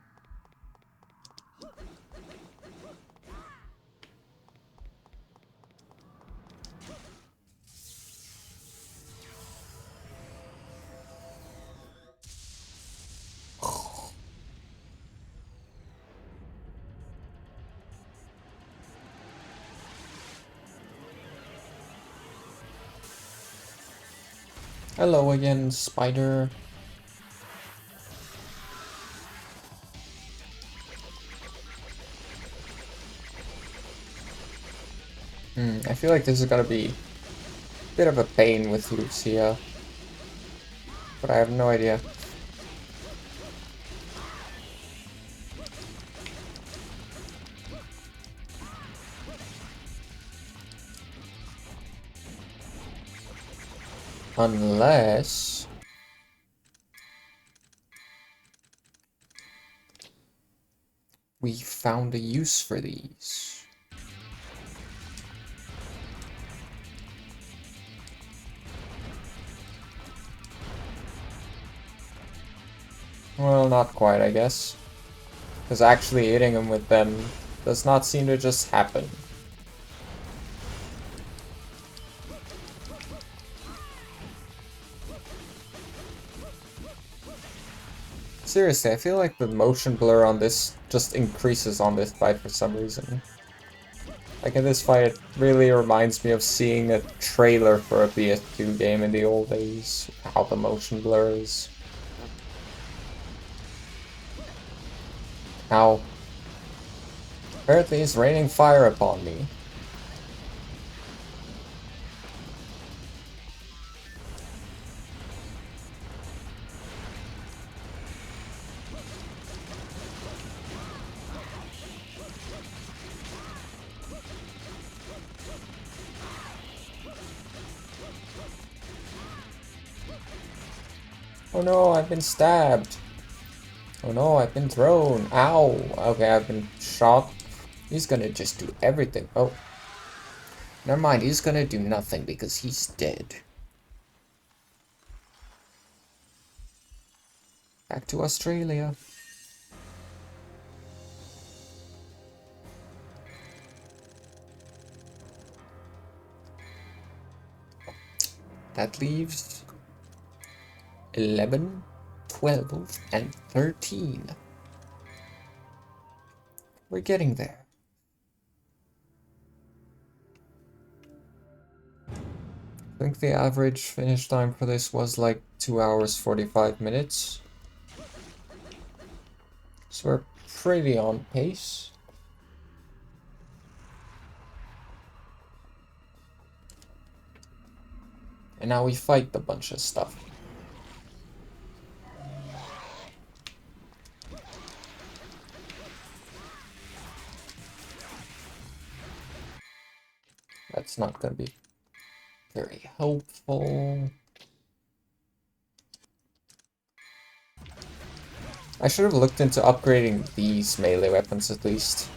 Hello again, spider. I feel like this is gonna be a bit of a pain with Lucia. But I have no idea. Unless... we found a use for these. Well, not quite, I guess. Because actually hitting him with them does not seem to just happen. Seriously, I feel like the motion blur on this just increases on this fight for some reason. Like in this fight, it really reminds me of seeing a trailer for a PS2 game in the old days. How the motion blur is. Ow. Apparently it's raining fire upon me. Oh no, I've been stabbed. Oh no, I've been thrown. Ow. Okay, I've been shot. He's gonna just do everything. Oh. Never mind, he's gonna do nothing because he's dead. Back to Australia. That leaves 11. 12, and 13. We're getting there. I think the average finish time for this was like 2 hours 45 minutes. So we're pretty on pace. And now we fight a bunch of stuff. That's not gonna be very helpful. I should have looked into upgrading these melee weapons at least.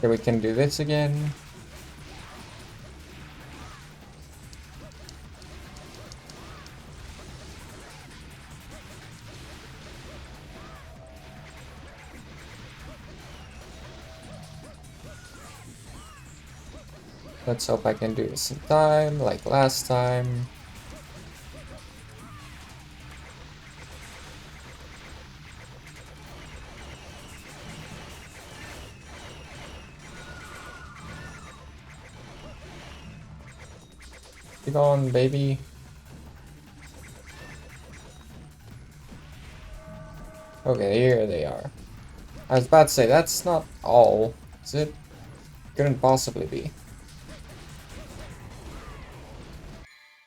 Here we can do this again. Let's hope I can do this in time, like last time. Get on, baby. Okay, here they are. I was about to say, that's not all, is it? Couldn't possibly be.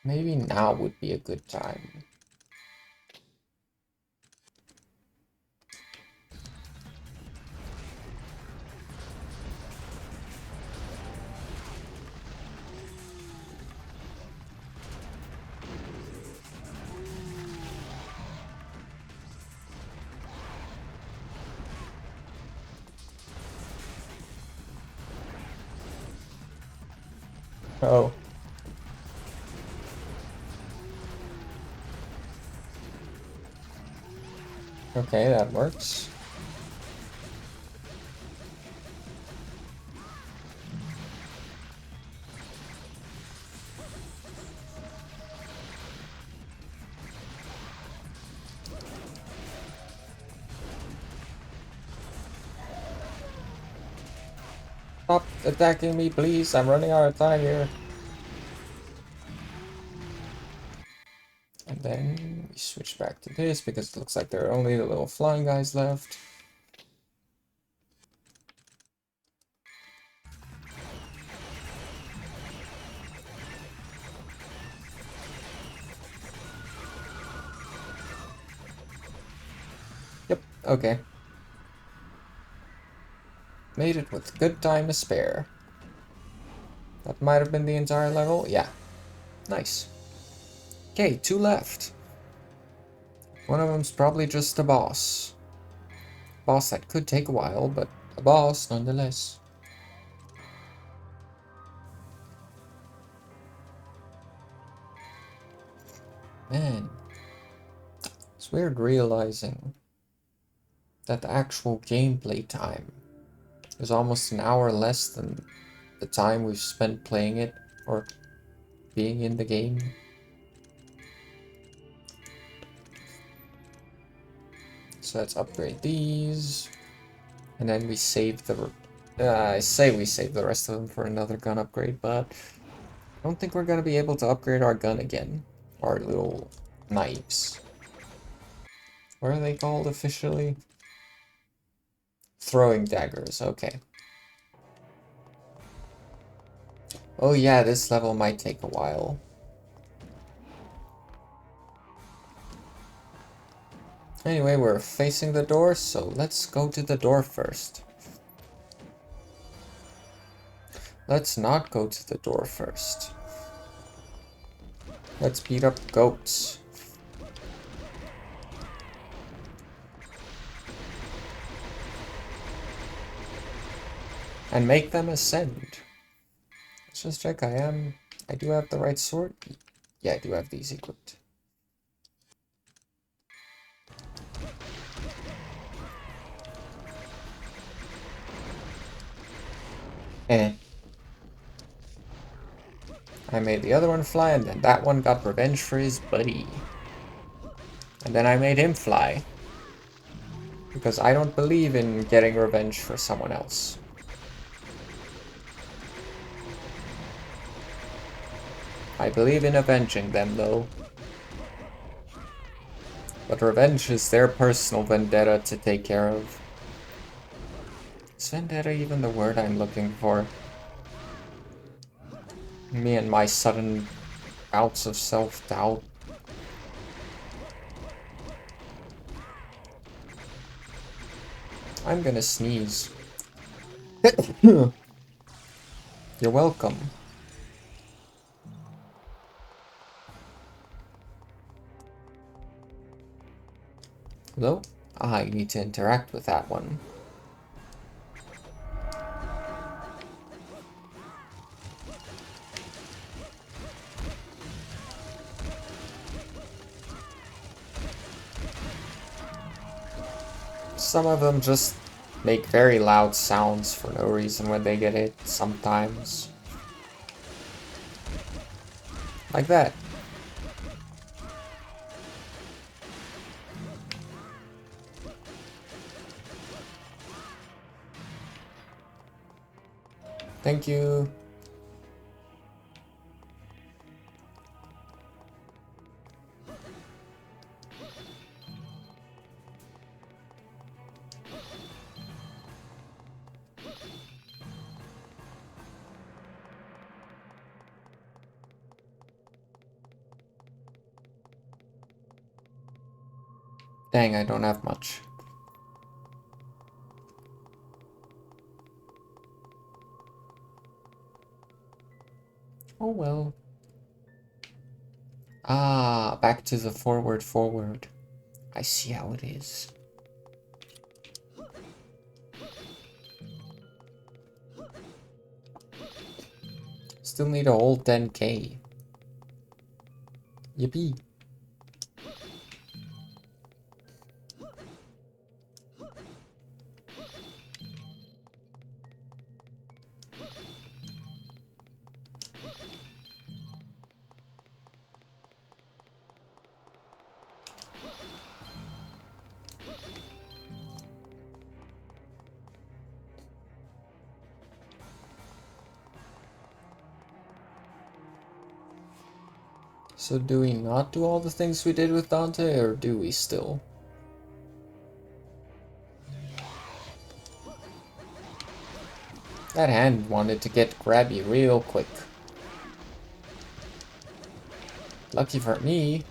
Maybe now would be a good time. Oh. Okay, that works. Stop attacking me, please. I'm running out of time here. And then we switch back to this because it looks like there are only the little flying guys left. Yep, okay. Made it with good time to spare. That might have been the entire level. Yeah. Nice. Okay, 2 left. One of them's probably just a boss. Boss that could take a while, but a boss nonetheless. Man, it's weird realizing that the actual gameplay time is almost an hour less than the time we've spent playing it or being in the game. So let's upgrade these. And then we save the... I say we save the rest of them for another gun upgrade, but I don't think we're going to be able to upgrade our gun again. Our little knives. What are they called officially? Throwing daggers, okay. Oh yeah, this level might take a while. Anyway, we're facing the door, so let's go to the door first. Let's not go to the door first. Let's beat up goats. and make them ascend. Let's just check. I do have the right sword. Yeah, I do have these equipped. Eh. I made the other one fly, and then that one got revenge for his buddy. And then I made him fly. Because I don't believe in getting revenge for someone else. I believe in avenging them, though. But revenge is their personal vendetta to take care of. Is vendetta even the word I'm looking for? Me and my sudden bouts of self-doubt. I'm gonna sneeze. You're welcome. Hello? Ah, you need to interact with that one. Some of them just make very loud sounds for no reason when they get hit, sometimes. Like that. Thank you. Dang, I don't have much. Oh well. Ah, back to the forward. I see how it is. Still need a whole 10k. Yippee. So do we not do all the things we did with Dante, or do we still? That hand wanted to get grabby real quick. Lucky for me,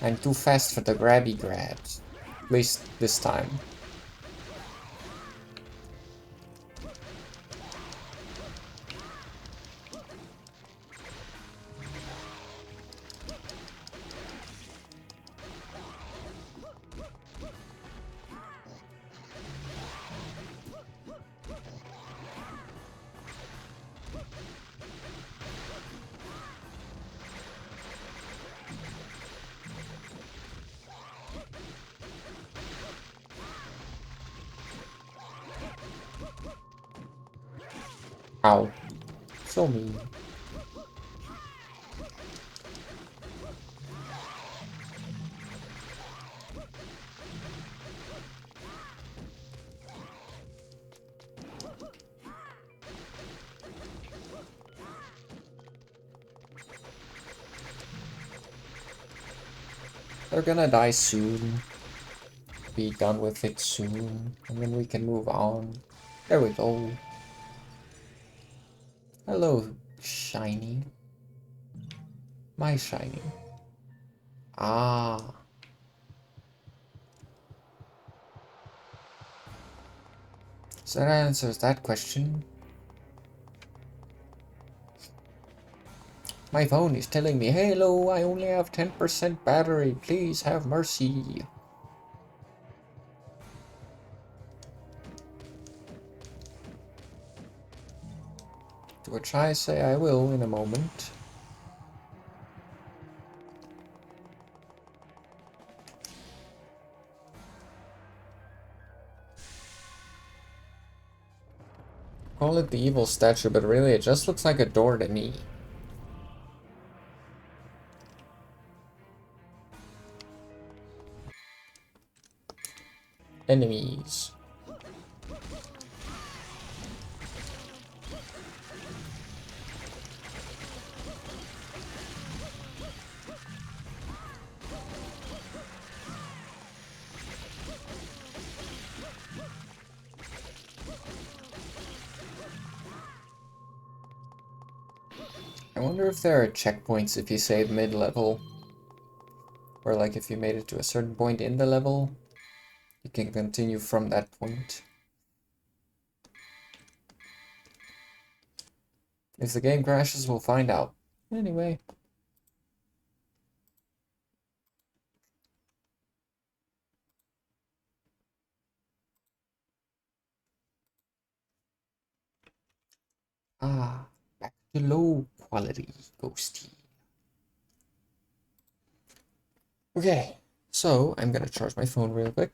I'm too fast for the grabby grabs. At least this time. Ow. So mean. They're gonna die soon. Be done with it soon. And then we can move on. There we go. Hello, shiny. My shiny. Ah. So that answers that question. My phone is telling me, hello, I only have 10% battery. Please have mercy. To which I say I will in a moment. Call it the evil statue, but really it just looks like a door to me. Enemies. I wonder if there are checkpoints if you save mid-level. Or like if you made it to a certain point in the level, you can continue from that point. If the game crashes, we'll find out. Anyway. Ah, back to low quality ghosty. Okay, so I'm gonna charge my phone real quick.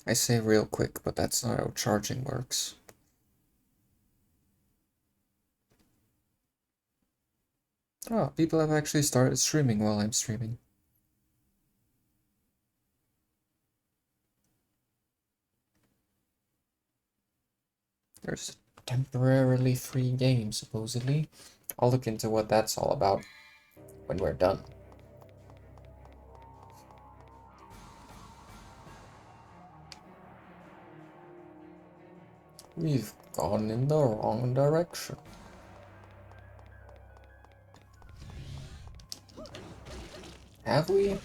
I say real quick, but that's not how charging works. Oh, people have actually started streaming while I'm streaming. There's a temporarily free game, supposedly. I'll look into what that's all about when we're done. We've gone in the wrong direction. Have we?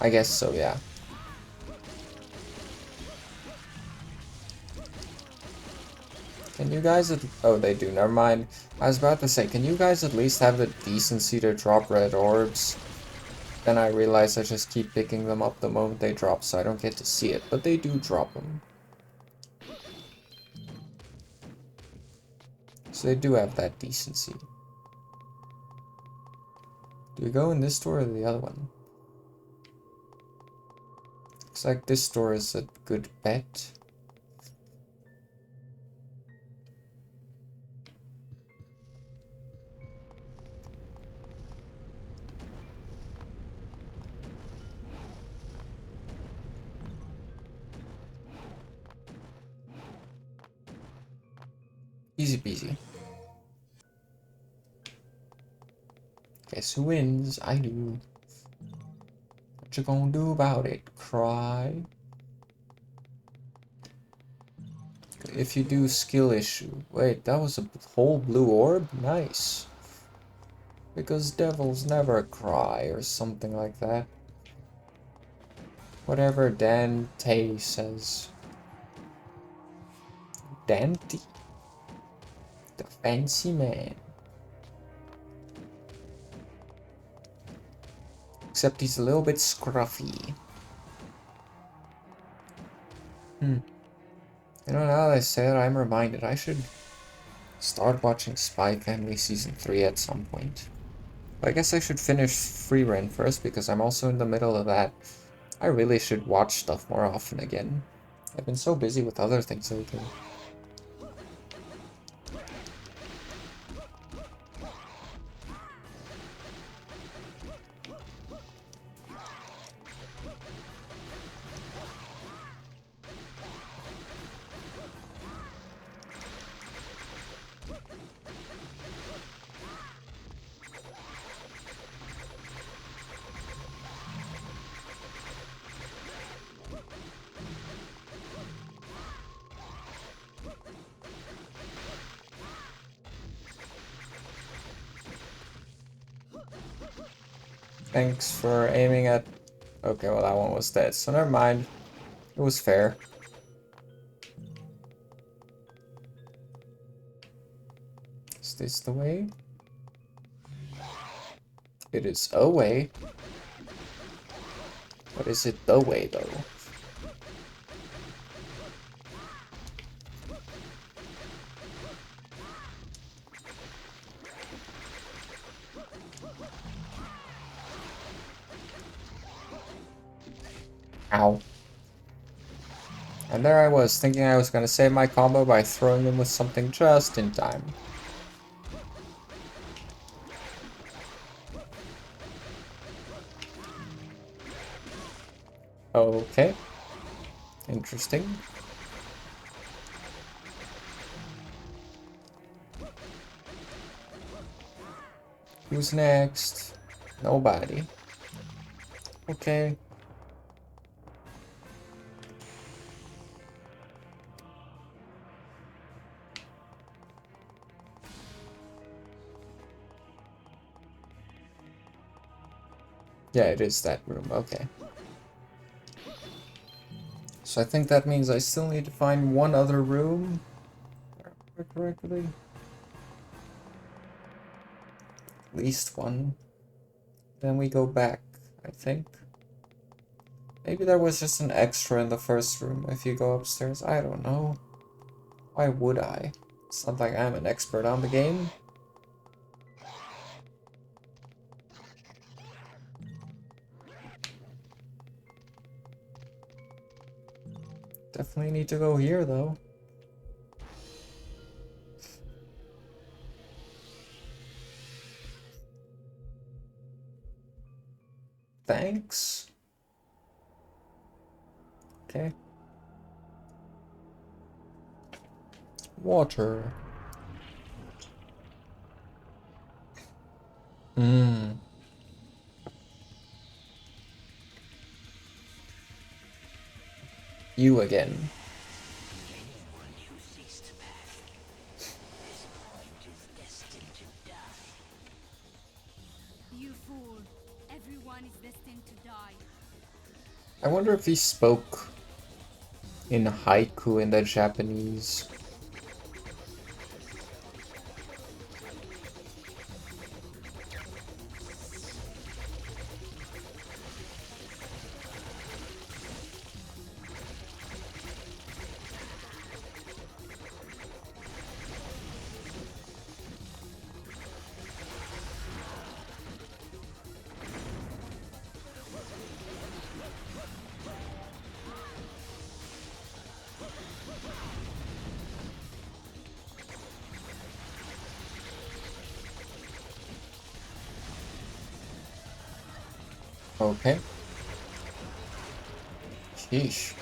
I guess so, yeah. Can you guys oh, they do, never mind. I was about to say, can you guys at least have the decency to drop red orbs? Then I realize I just keep picking them up the moment they drop, so I don't get to see it, but they do drop them. So they do have that decency. Do we go in this door or the other one? Looks like this door is a good bet. Easy peasy. Guess who wins? I do. What you gonna do about it? Cry? If you do skill issue. Wait, that was a whole blue orb? Nice. Because devils never cry or something like that. Whatever Dante says. Dante? The fancy man. Except he's a little bit scruffy. You know, now that I say it, I'm reminded I should start watching Spy Family Season 3 at some point. But I guess I should finish Free Run first because I'm also in the middle of that. I really should watch stuff more often again. I've been so busy with other things lately. Thanks for aiming at... Okay, well that one was dead, so never mind. It was fair. this the way? It is a way. But is it the way, though? Ow. And there I was, thinking I was gonna save my combo by throwing him with something just in time. Okay. Interesting. Who's next? Nobody. Okay. Yeah, it is that room. Okay. So I think that means I still need to find one other room. Correctly. At least one. Then we go back, I think. Maybe there was just an extra in the first room if you go upstairs. I don't know. Why would I? It's not like I'm an expert on the game. Definitely need to go here, though. Thanks. Okay. Water. Mmm. You again. You fool. Everyone is destined to die. I wonder if he spoke in haiku in the Japanese. Okay. Sheesh.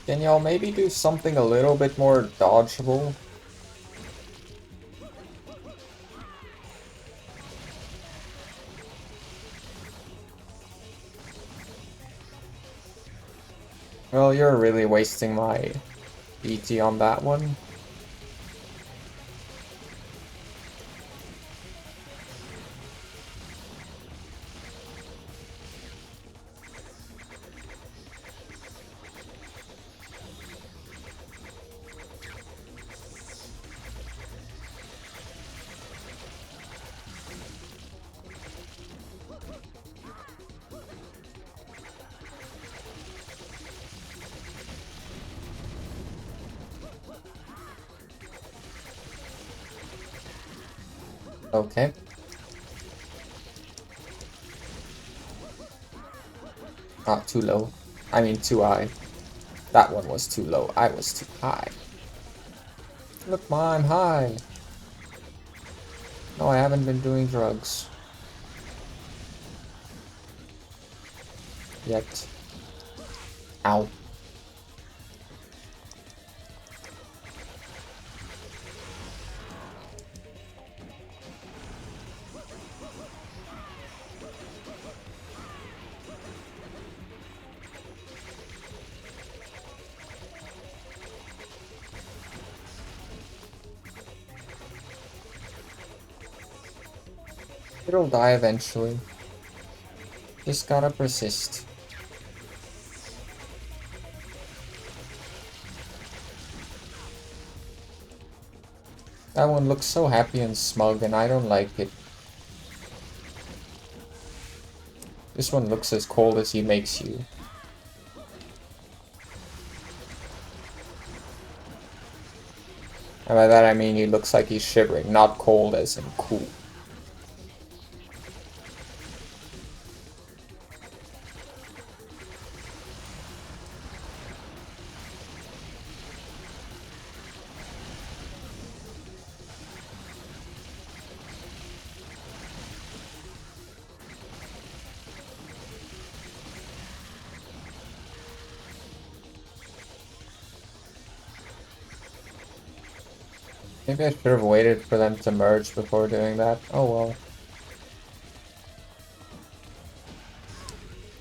Can y'all maybe do something a little bit more dodgeable? Well, you're really wasting my ET on that one. Okay. Ah, too low. I mean, too high. That one was too low. I was too high. Look, Ma, I'm high. No, I haven't been doing drugs. Yet. Ow. It'll die eventually. Just gotta persist. That one looks so happy and smug, and I don't like it. This one looks as cold as he makes you. And by that I mean he looks like he's shivering, not cold as in cool. Maybe I should have waited for them to merge before doing that. Oh well.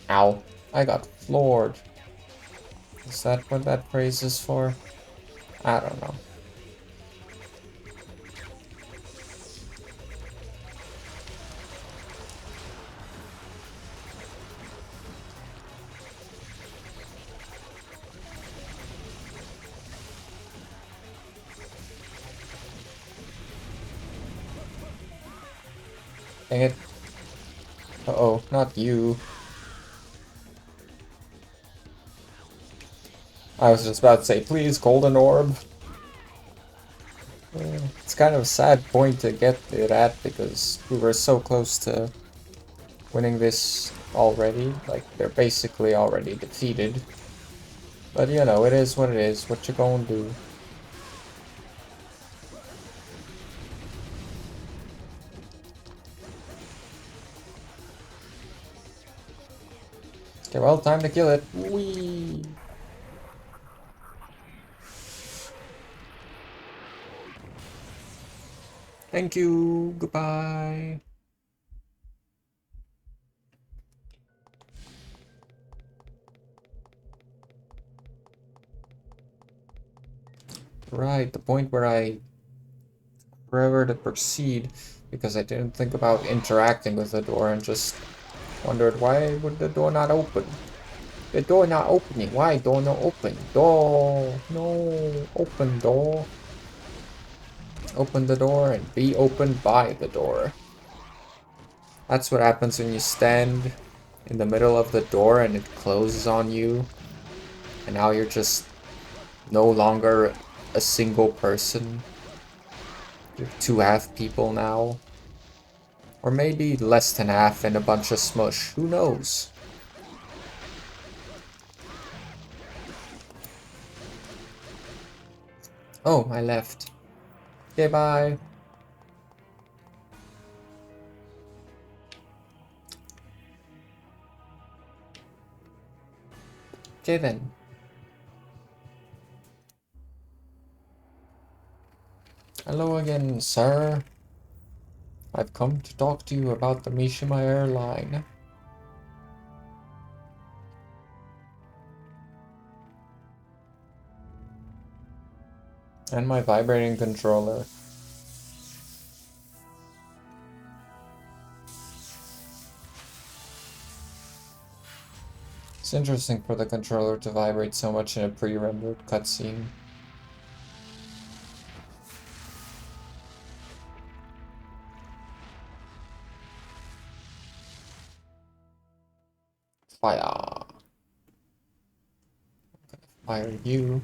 Ow. I got floored. Is that what that phrase is for? I don't know. Dang it. Uh-oh, not you. I was just about to say, please, golden orb. It's kind of a sad point to get it at because we were so close to winning this already. Like, they're basically already defeated. But you know, it is what it is. What you gonna do? Okay, well, time to kill it. Whee! Thank you. Goodbye. Right, the point where I forever to proceed because I didn't think about interacting with the door and just wondered why would the door not open? The door not opening. Why door not open? Door. No. Open door. Open the door and be opened by the door. That's what happens when you stand in the middle of the door and it closes on you. And now you're just no longer a single person. You're two half people now. Or maybe less than half and a bunch of smush. Who knows? Oh, I left. Okay, bye. Okay then. Hello again, sir. I've come to talk to you about the Mishima airline. And my vibrating controller. It's interesting for the controller to vibrate so much in a pre-rendered cutscene. Fire. Fire you.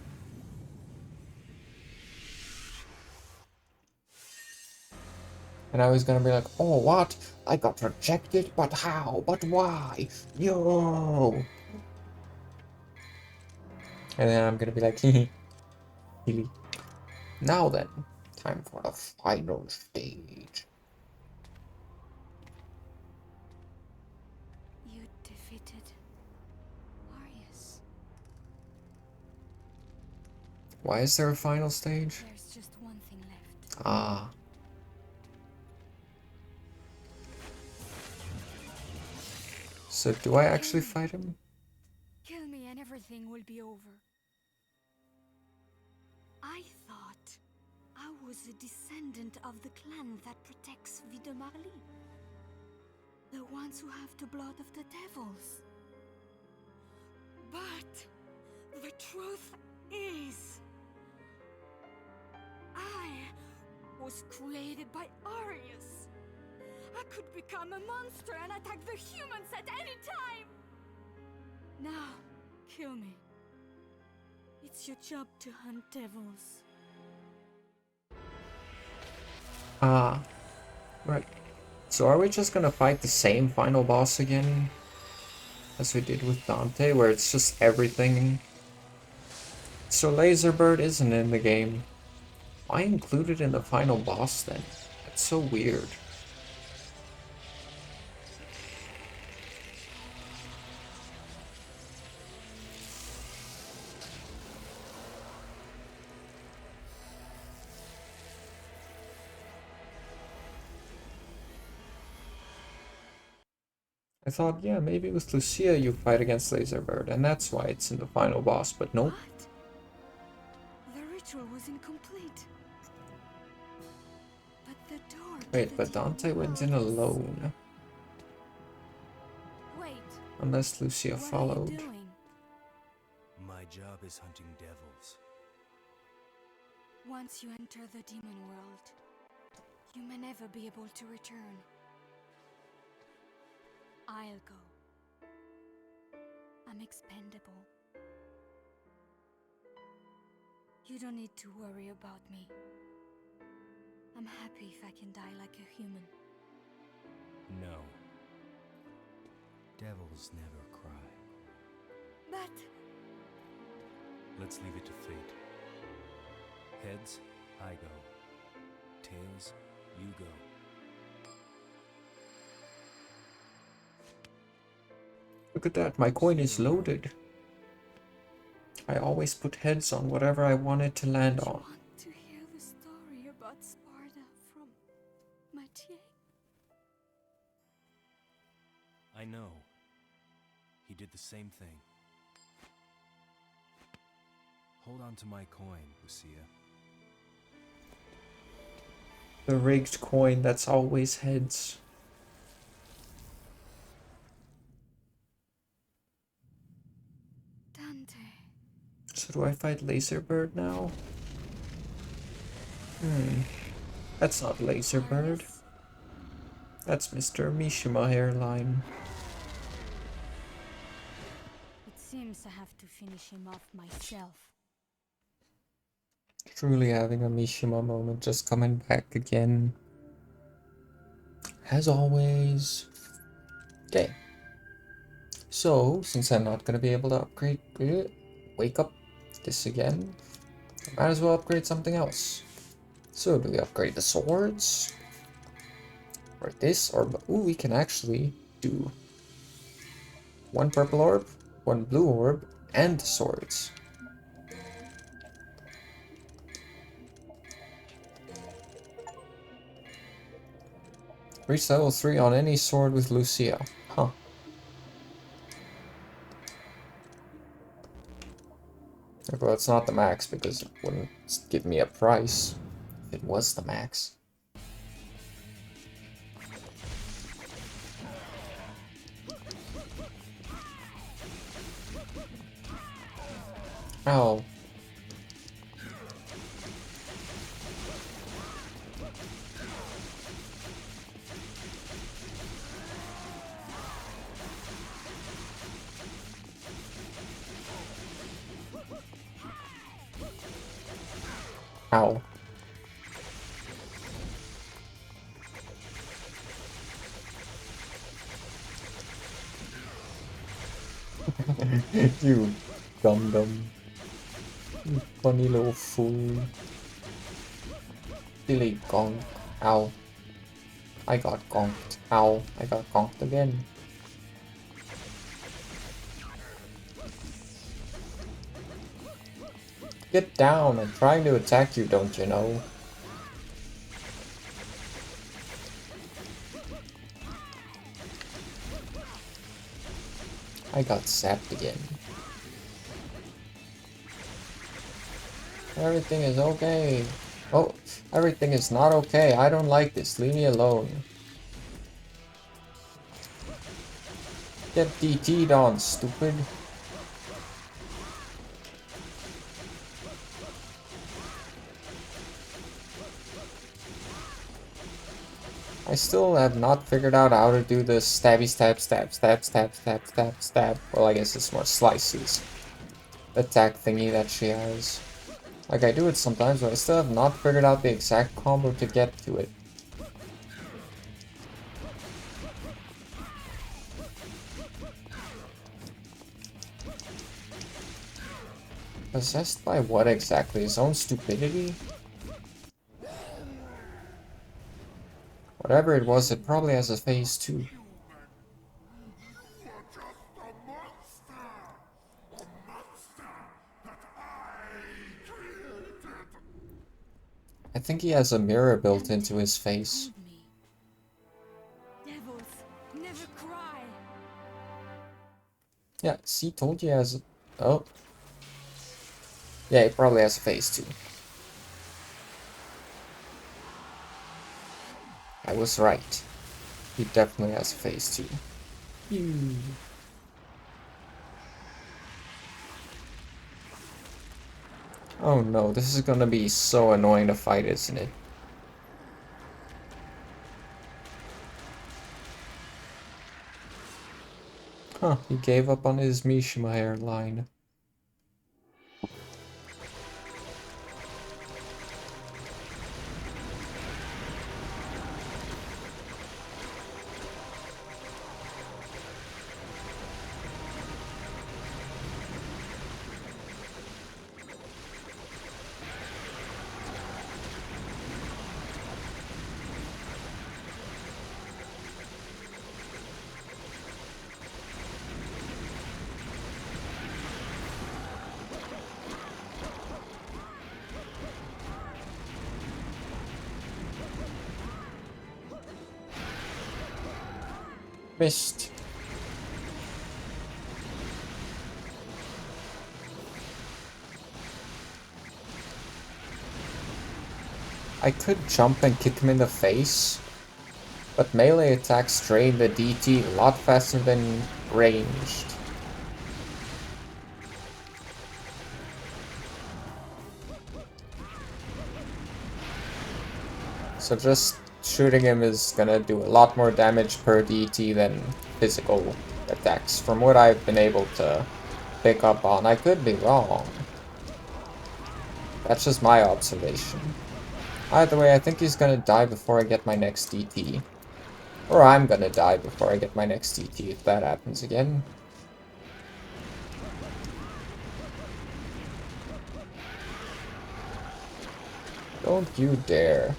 And I was gonna be like, oh, what? I got rejected? But how? But why? Yo! And then I'm gonna be like, hehe. Hehe. Now then, time for the final stage. You defeated Arius. Why is there a final stage? There's just one thing left. Ah. So do I actually fight him? Kill me and everything will be over. I thought I was a descendant of the clan that protects Videmarly. The ones who have the blood of the devils. But the truth is, I was created by Arius. I could become a monster and attack the humans at any time! Now, kill me. It's your job to hunt devils. Ah, right. So are we just gonna fight the same final boss again? As we did with Dante, where it's just everything. So Laserbird isn't in the game. Why include it in the final boss then? That's so weird. I thought, yeah, maybe with Lucia you fight against Laserbird, and that's why it's in the final boss, but nope. What? The ritual was incomplete. But the door to Wait, the but demon Dante went in world is- alone. Wait, Unless Lucia what are you followed. doing? My job is hunting devils. Once you enter the demon world, you may never be able to return. I'll go. I'm expendable. You don't need to worry about me. I'm happy if I can die like a human. No. Devils never cry. But Let's leave it to fate. Heads, I go. Tails, you go. Look at that, my coin is loaded. I always put heads on whatever I wanted to land do you on. want to hear the story about Sparta from Mathieu? I know. He did the same thing. Hold on to my coin, Lucia. The rigged coin that's always heads. Dante. So do I fight Laserbird now? That's not Laserbird. Arius? That's Mr. Mishima hairline. It seems I have to finish him off myself. Truly having a Mishima moment, just coming back again. As always. Okay. So, since I'm not gonna be able to upgrade, wake up this again, I might as well upgrade something else. So, do we upgrade the swords? Or this? Or, ooh, we can actually do one purple orb, one blue orb, and the swords. Reach level 3 on any sword with Lucia. Huh. Well, it's not the max because it wouldn't give me a price if it was the max. Ow. Ow. You dum-dum. You funny little fool. Billy gonk. Ow. I got gonked. Ow. I got gonked again. Get down. I'm trying to attack you, don't you know? I got zapped again. Everything is okay. Oh, everything is not okay. I don't like this. Leave me alone. Get DT'd on, stupid. still have not figured out how to do the stabby stab stab stab stab stab stab stab. Well, I guess it's more slices. Attack thingy that she has. Like, I do it sometimes, but I still have not figured out the exact combo to get to it. Possessed by what exactly? His own stupidity? Whatever it was, it probably has a phase too. I think he has a mirror built into his face. Told me. Devils never cry. Yeah, see, told you he has... Oh. Yeah, he probably has a phase too. I was right. He definitely has a phase too. Oh no, this is gonna be so annoying to fight, isn't it? Huh, he gave up on his Mishima hairline. Missed. I could jump and kick him in the face, but melee attacks drain the DT a lot faster than ranged. So just shooting him is gonna do a lot more damage per DT than physical attacks, from what I've been able to pick up on. I could be wrong. That's just my observation. Either way, I think he's gonna die before I get my next DT. Or I'm gonna die before I get my next DT if that happens again. Don't you dare.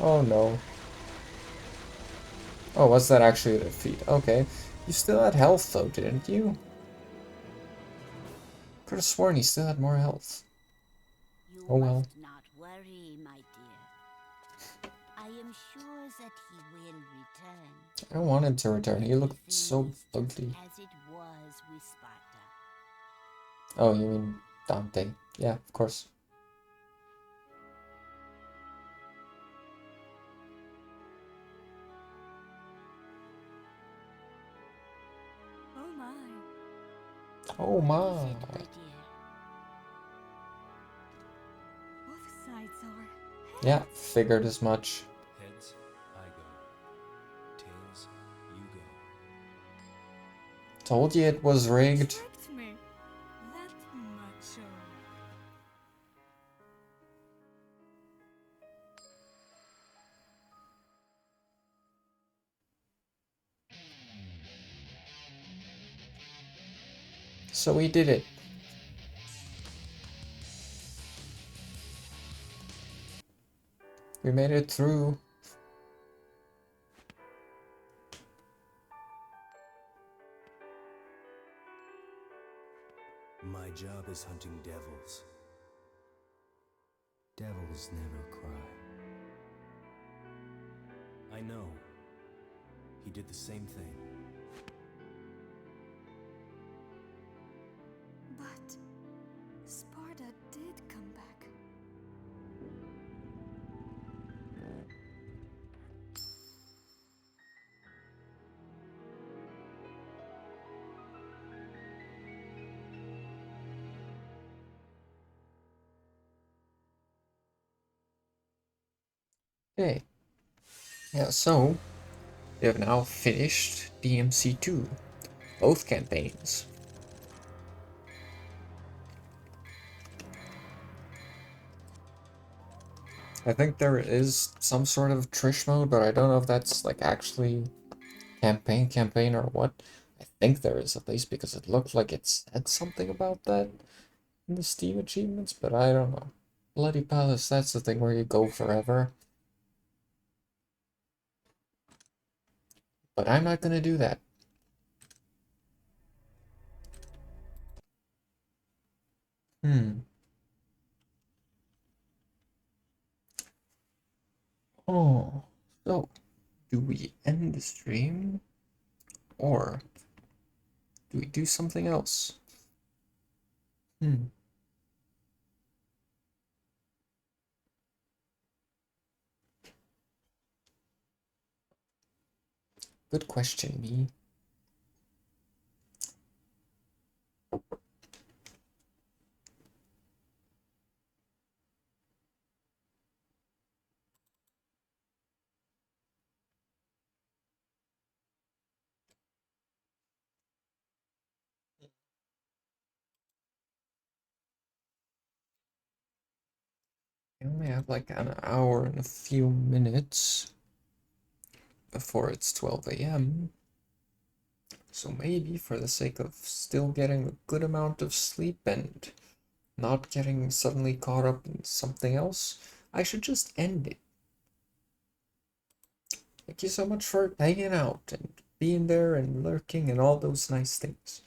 Oh no. Oh, was that actually a defeat? Okay. You still had health though, didn't you? Could have sworn he still had more health. You Oh well. must not worry, my dear. I am sure that he will return. I don't want him to return. He looked Everything so is just ugly. as it was with Sparta. Oh, you mean Dante. Yeah, of course. Oh my. Oh What my. is it, my dear? Both sides are. Yeah, figured as much. Heads, I go. Tails, you go. Told you it was rigged. Tricked me. That macho. So we did it. We made it through. My job is hunting devils. Devils never cry. I know. He did the same thing. But Sparta did come back. Okay. Yeah, so we have now finished DMC 2, both campaigns. I think there is some sort of Trish mode, but I don't know if that's like actually campaign or what. I think there is, at least because it looked like it said something about that in the Steam achievements, but I don't know. Bloody Palace, that's the thing where you go forever. But I'm not gonna do that. Hmm. Oh, so do we end the stream or do we do something else? Hmm. Good question, me. I only have like an hour and a few minutes before it's 12 a.m. So maybe for the sake of still getting a good amount of sleep and not getting suddenly caught up in something else, I should just end it. Thank you so much for hanging out and being there and lurking and all those nice things.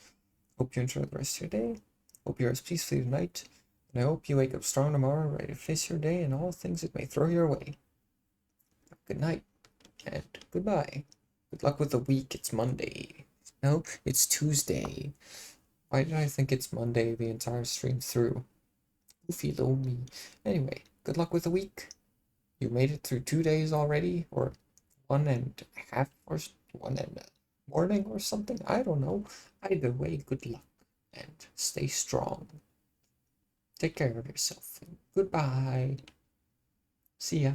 Hope you enjoy the rest of your day. Hope you rest peacefully tonight. And I hope you wake up strong tomorrow, ready to face your day and all things it may throw your way. Good night and goodbye. Good luck with the week. It's Monday. No, it's Tuesday. Why did I think it's Monday the entire stream through? Goofy little me. Anyway, good luck with the week. You made it through 2 days already, or 1.5, or 1 morning or something. I don't know. Either way, good luck and stay strong. Take care of yourself. Goodbye. See ya.